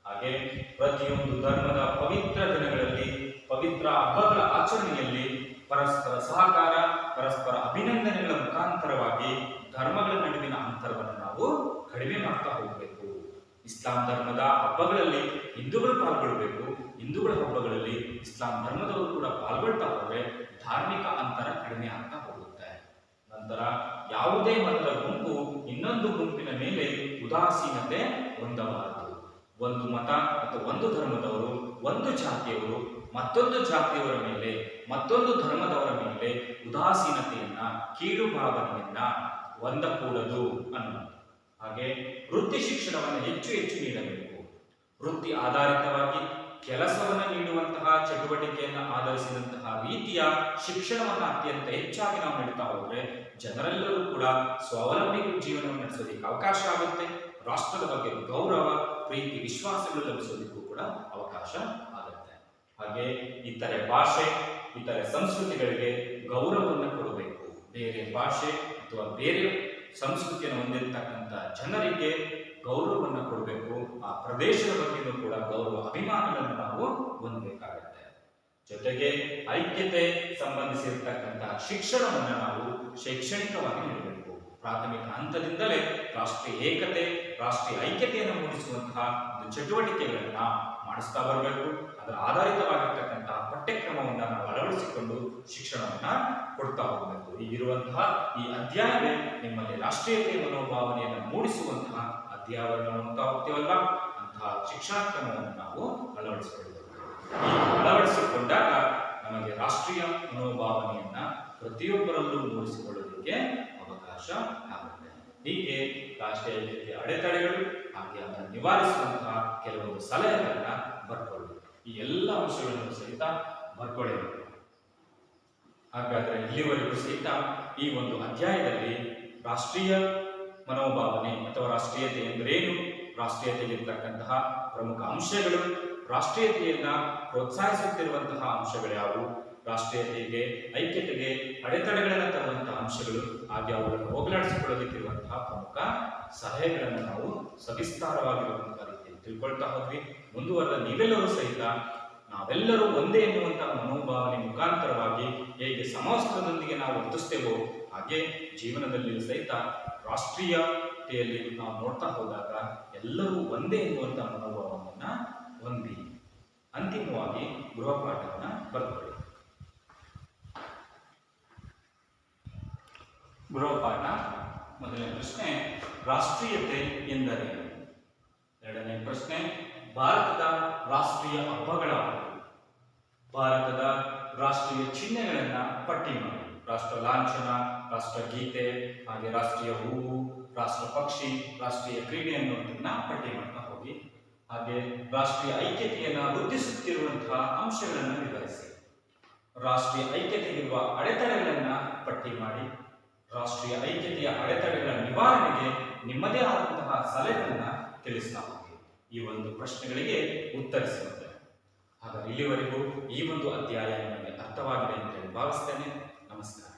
ಹಾಗೆ ಪ್ರತಿಯೊಂದು ಧರ್ಮದ ಪವಿತ್ರ ದಿನಗಳಲ್ಲಿ, ಪವಿತ್ರ ಹಬ್ಬಗಳ ಆಚರಣೆಯಲ್ಲಿ ಪರಸ್ಪರ ಸಹಕಾರ, ಪರಸ್ಪರ ಅಭಿನಂದನೆಗಳ ಮುಖಾಂತರವಾಗಿ ಧರ್ಮಗಳ ನಡುವಿನ ಅಂತರವನ್ನು ನಾವು ಕಡಿಮೆ ಮಾಡ್ತಾ ಹೋಗಬೇಕು. ಇಸ್ಲಾಂ ಧರ್ಮದ ಹಬ್ಬಗಳಲ್ಲಿ ಹಿಂದೂಗಳು ಪಾಲ್ಗೊಳ್ಳಬೇಕು, ಹಿಂದೂಗಳ ಹಬ್ಬಗಳಲ್ಲಿ ಇಸ್ಲಾಂ ಧರ್ಮದವರು ಕೂಡ ಪಾಲ್ಗೊಳ್ತಾ ಹೋದ್ರೆ ಧಾರ್ಮಿಕ ಅಂತರ ಕಡಿಮೆ ಆಗ್ತಾ ಹೋಗುತ್ತೆ. ನಂತರ ಯಾವುದೇ ಮತದ ಗುಂಪು ಇನ್ನೊಂದು ಗುಂಪಿನ ಮೇಲೆ ಉದಾಸೀನತೆ ಹೊಂದಬಾರದು. ಒಂದು ಮತ ಅಥವಾ ಒಂದು ಧರ್ಮದವರು, ಒಂದು ಜಾತಿಯವರು ಮತ್ತೊಂದು ಜಾತಿಯವರ ಮೇಲೆ, ಮತ್ತೊಂದು ಧರ್ಮದವರ ಮೇಲೆ ಉದಾಸೀನತೆಯನ್ನ, ಕೀಳು ಭಾವನೆಯನ್ನ ಹೊಂದಕೂಡದು ಅನ್ನೋದು. ಹಾಗೆ ವೃತ್ತಿ ಶಿಕ್ಷಣವನ್ನು ಹೆಚ್ಚು ನೀಡಬೇಕು. ವೃತ್ತಿ ಆಧಾರಿತವಾಗಿ ಕೆಲಸವನ್ನು ನೀಡುವಂತಹ ಚಟುವಟಿಕೆಯನ್ನು ಆಧರಿಸಿದಂತಹ ರೀತಿಯ ಶಿಕ್ಷಣವನ್ನು ಅತ್ಯಂತ ಹೆಚ್ಚಾಗಿ ನಾವು ನೀಡ್ತಾ ಹೋದ್ರೆ ಜನರೆಲ್ಲರೂ ಕೂಡ ಸ್ವಾವಲಂಬಿ ಜೀವನವನ್ನು ನಡೆಸೋದಕ್ಕೆ ಅವಕಾಶ ಆಗುತ್ತೆ. ರಾಷ್ಟ್ರದ ಬಗ್ಗೆ ಗೌರವ, ಪ್ರೀತಿ, ವಿಶ್ವಾಸಗಳು ಲಭಿಸೋದಕ್ಕೂ ಕೂಡ ಅವಕಾಶ ಆಗುತ್ತೆ. ಹಾಗೆ ಇತರೆ ಭಾಷೆ, ಇತರೆ ಸಂಸ್ಕೃತಿಗಳಿಗೆ ಗೌರವವನ್ನು ಕೊಡಬೇಕು. ಬೇರೆ ಭಾಷೆ ಅಥವಾ ಬೇರೆ ಸಂಸ್ಕೃತಿಯನ್ನು ಹೊಂದಿರತಕ್ಕಂಥ ಜನರಿಗೆ ಗೌರವವನ್ನು ಕೊಡಬೇಕು. ಆ ಪ್ರದೇಶದ ಬಗ್ಗೆಯೂ ಕೂಡ ಗೌರವ, ಅಭಿಮಾನಗಳನ್ನು ನಾವು ಹೊಂದಬೇಕಾಗುತ್ತೆ. ಜೊತೆಗೆ ಐಕ್ಯತೆ ಸಂಬಂಧಿಸಿರ್ತಕ್ಕಂತಹ ಶಿಕ್ಷಣವನ್ನು ನಾವು ಶೈಕ್ಷಣಿಕವಾಗಿ ನೀಡಬೇಕು. ಪ್ರಾಥಮಿಕ ಹಂತದಿಂದಲೇ ರಾಷ್ಟ್ರೀಯ ಏಕತೆ, ರಾಷ್ಟ್ರೀಯ ಐಕ್ಯತೆಯನ್ನು ಮೂಡಿಸುವಂತಹ ಒಂದು ಚಟುವಟಿಕೆಗಳನ್ನ ಮಾಡಿಸ್ತಾ ಬರಬೇಕು. ಅದರ ಆಧಾರಿತವಾಗಿರ್ತಕ್ಕಂತಹ ಪಠ್ಯಕ್ರಮವನ್ನು ನಾವು ಅಳವಡಿಸಿಕೊಂಡು ಶಿಕ್ಷಣವನ್ನ ಕೊಡ್ತಾ ಹೋಗಬೇಕು. ಈಗಿರುವಂತಹ ಈ ಅಧ್ಯಾಯವೇ ನಿಮ್ಮಲ್ಲಿ ರಾಷ್ಟ್ರೀಯತೆಯ ಮನೋಭಾವನೆಯನ್ನು ಮೂಡಿಸುವಂತಹ ಅಧ್ಯಾಯವನ್ನು ನೋಡ್ತಾ ಹೋಗ್ತೀವಲ್ಲ, ಅಂತಹ ಶಿಕ್ಷಣ ಕ್ರಮವನ್ನು ನಾವು ಅಳವಡಿಸಿಕೊಳ್ಳಬೇಕು. ಈ ಅಳವಡಿಸಿಕೊಂಡಾಗ ನಮಗೆ ರಾಷ್ಟ್ರೀಯ ಮನೋಭಾವನೆಯನ್ನ ಪ್ರತಿಯೊಬ್ಬರಲ್ಲೂ ಮೂಡಿಸಿಕೊಳ್ಳೋದಕ್ಕೆ ಅವಕಾಶ ಆಗುತ್ತೆ. ಹೀಗೆ ರಾಷ್ಟ್ರೀಯ ಐಕ್ಯತೆಯ ಅಡೆತಡೆಗಳು ಹಾಗೆ ಅದನ್ನು ನಿವಾರಿಸುವಂತಹ ಕೆಲವೊಂದು ಸಲಹೆಗಳನ್ನ ಬರ್ಕೊಳ್ಳಿ. ಈ ಎಲ್ಲ ಅಂಶಗಳನ್ನು ಸಹಿತ ಬರ್ಕೊಳ್ಳಬೇಕು. ಹಾಗಾದ್ರೆ ಇಲ್ಲಿವರೆಗೂ ಸಹಿತ ಈ ಒಂದು ಅಧ್ಯಾಯದಲ್ಲಿ ರಾಷ್ಟ್ರೀಯ ಮನೋಭಾವನೆ ಅಥವಾ ರಾಷ್ಟ್ರೀಯತೆ ಎಂದರೇನು, ರಾಷ್ಟ್ರೀಯತೆಗಿರ್ತಕ್ಕಂತಹ ಪ್ರಮುಖ ಅಂಶಗಳು, ರಾಷ್ಟ್ರೀಯತೆಯನ್ನ ಪ್ರೋತ್ಸಾಹಿಸುತ್ತಿರುವಂತಹ ಅಂಶಗಳು ಯಾವುವು, ರಾಷ್ಟ್ರೀಯತೆಗೆ ಐಕ್ಯತೆಗೆ ಅಡೆತಡೆಗಳನ್ನು ತರುವಂತಹ ಅಂಶಗಳು, ಹಾಗೆ ಅವುಗಳನ್ನು ಹೋಗಲಾಡಿಸಿಕೊಳ್ಳಲಿಕ್ಕಿರುವಂತಹ ಪ್ರಮುಖ ಸಲಹೆಗಳನ್ನು ನಾವು ಸವಿಸ್ತಾರವಾಗಿರುವಂತಹ ರೀತಿಯಲ್ಲಿ ತಿಳ್ಕೊಳ್ತಾ ಹೋದ್ವಿ. ಮುಂದುವರೆದ ನೀವೆಲ್ಲರೂ ಸಹಿತ ನಾವೆಲ್ಲರೂ ಒಂದೇ ಎನ್ನುವಂತಹ ಮನೋಭಾವನೆ ಮುಖಾಂತರವಾಗಿ ಹೇಗೆ ಸಮವಸ್ತ್ರದೊಂದಿಗೆ ನಾವು ವರ್ತಿಸ್ತೇವೋ ಹಾಗೆ ಜೀವನದಲ್ಲಿಯೂ ಸಹಿತ ರಾಷ್ಟ್ರೀಯತೆಯಲ್ಲಿ ನಾವು ನೋಡ್ತಾ ಹೋದಾಗ ಎಲ್ಲರೂ ಒಂದೇ ಎನ್ನುವಂತಹ ಮನೋಭಾವವನ್ನ ಹೊಂದಿ. ಅಂತಿಮವಾಗಿ ಗೃಹಪಾಠವನ್ನ ಬರೆದುಕೊಳ್ಳಿ. ಗೃಹಪಾಠ ಮೊದಲನೇ ಪ್ರಶ್ನೆ, ರಾಷ್ಟ್ರೀಯತೆ ಎಂದರೇನು? ಎರಡನೇ ಪ್ರಶ್ನೆ, ಭಾರತದ ರಾಷ್ಟ್ರೀಯ ಹಬ್ಬಗಳಾವು? ಭಾರತದ ರಾಷ್ಟ್ರೀಯ ಚಿಹ್ನೆಗಳನ್ನ ಪಟ್ಟಿ ಮಾಡಿ. ರಾಷ್ಟ್ರ ಲಾಂಛನ, ರಾಷ್ಟ್ರಗೀತೆ, ಹಾಗೆ ರಾಷ್ಟ್ರೀಯ ಹೂವು, ರಾಷ್ಟ್ರ ಪಕ್ಷಿ, ರಾಷ್ಟ್ರೀಯ ಕ್ರೀಡೆ ಅನ್ನೋದನ್ನ ಪಟ್ಟಿ ಮಾಡ್ತಾ ಹೋಗಿ. ಹಾಗೆ ರಾಷ್ಟ್ರೀಯ ಐಕ್ಯತೆಯನ್ನ ವೃದ್ಧಿಸುತ್ತಿರುವಂತಹ ಅಂಶಗಳನ್ನು ವಿವರಿಸಿ. ರಾಷ್ಟ್ರೀಯ ಐಕ್ಯತೆಗಿರುವ ಅಡೆತಡೆಗಳನ್ನ ಪಟ್ಟಿ ಮಾಡಿ. ರಾಷ್ಟ್ರೀಯ ಐಕ್ಯತೆಯ ಅಡೆತಡೆಗಳ ನಿವಾರಣೆಗೆ ನಿಮ್ಮದೇ ಆದಂತಹ ಸಲಹೆಗಳನ್ನ ತಿಳಿಸ್ತಾ ಹೋಗಿ. ಈ ಒಂದು ಪ್ರಶ್ನೆಗಳಿಗೆ ಉತ್ತರಿಸುತ್ತೆ. ಹಾಗಾದ್ರೆ ಇಲ್ಲಿವರೆಗೂ ಈ ಒಂದು ಅಧ್ಯಾಯ ನಿಮಗೆ ಅರ್ಥವಾಗಿದೆ ಅಂತ ಹೇಳಿ ಭಾವಿಸ್ತೇನೆ. ನಮಸ್ಕಾರ.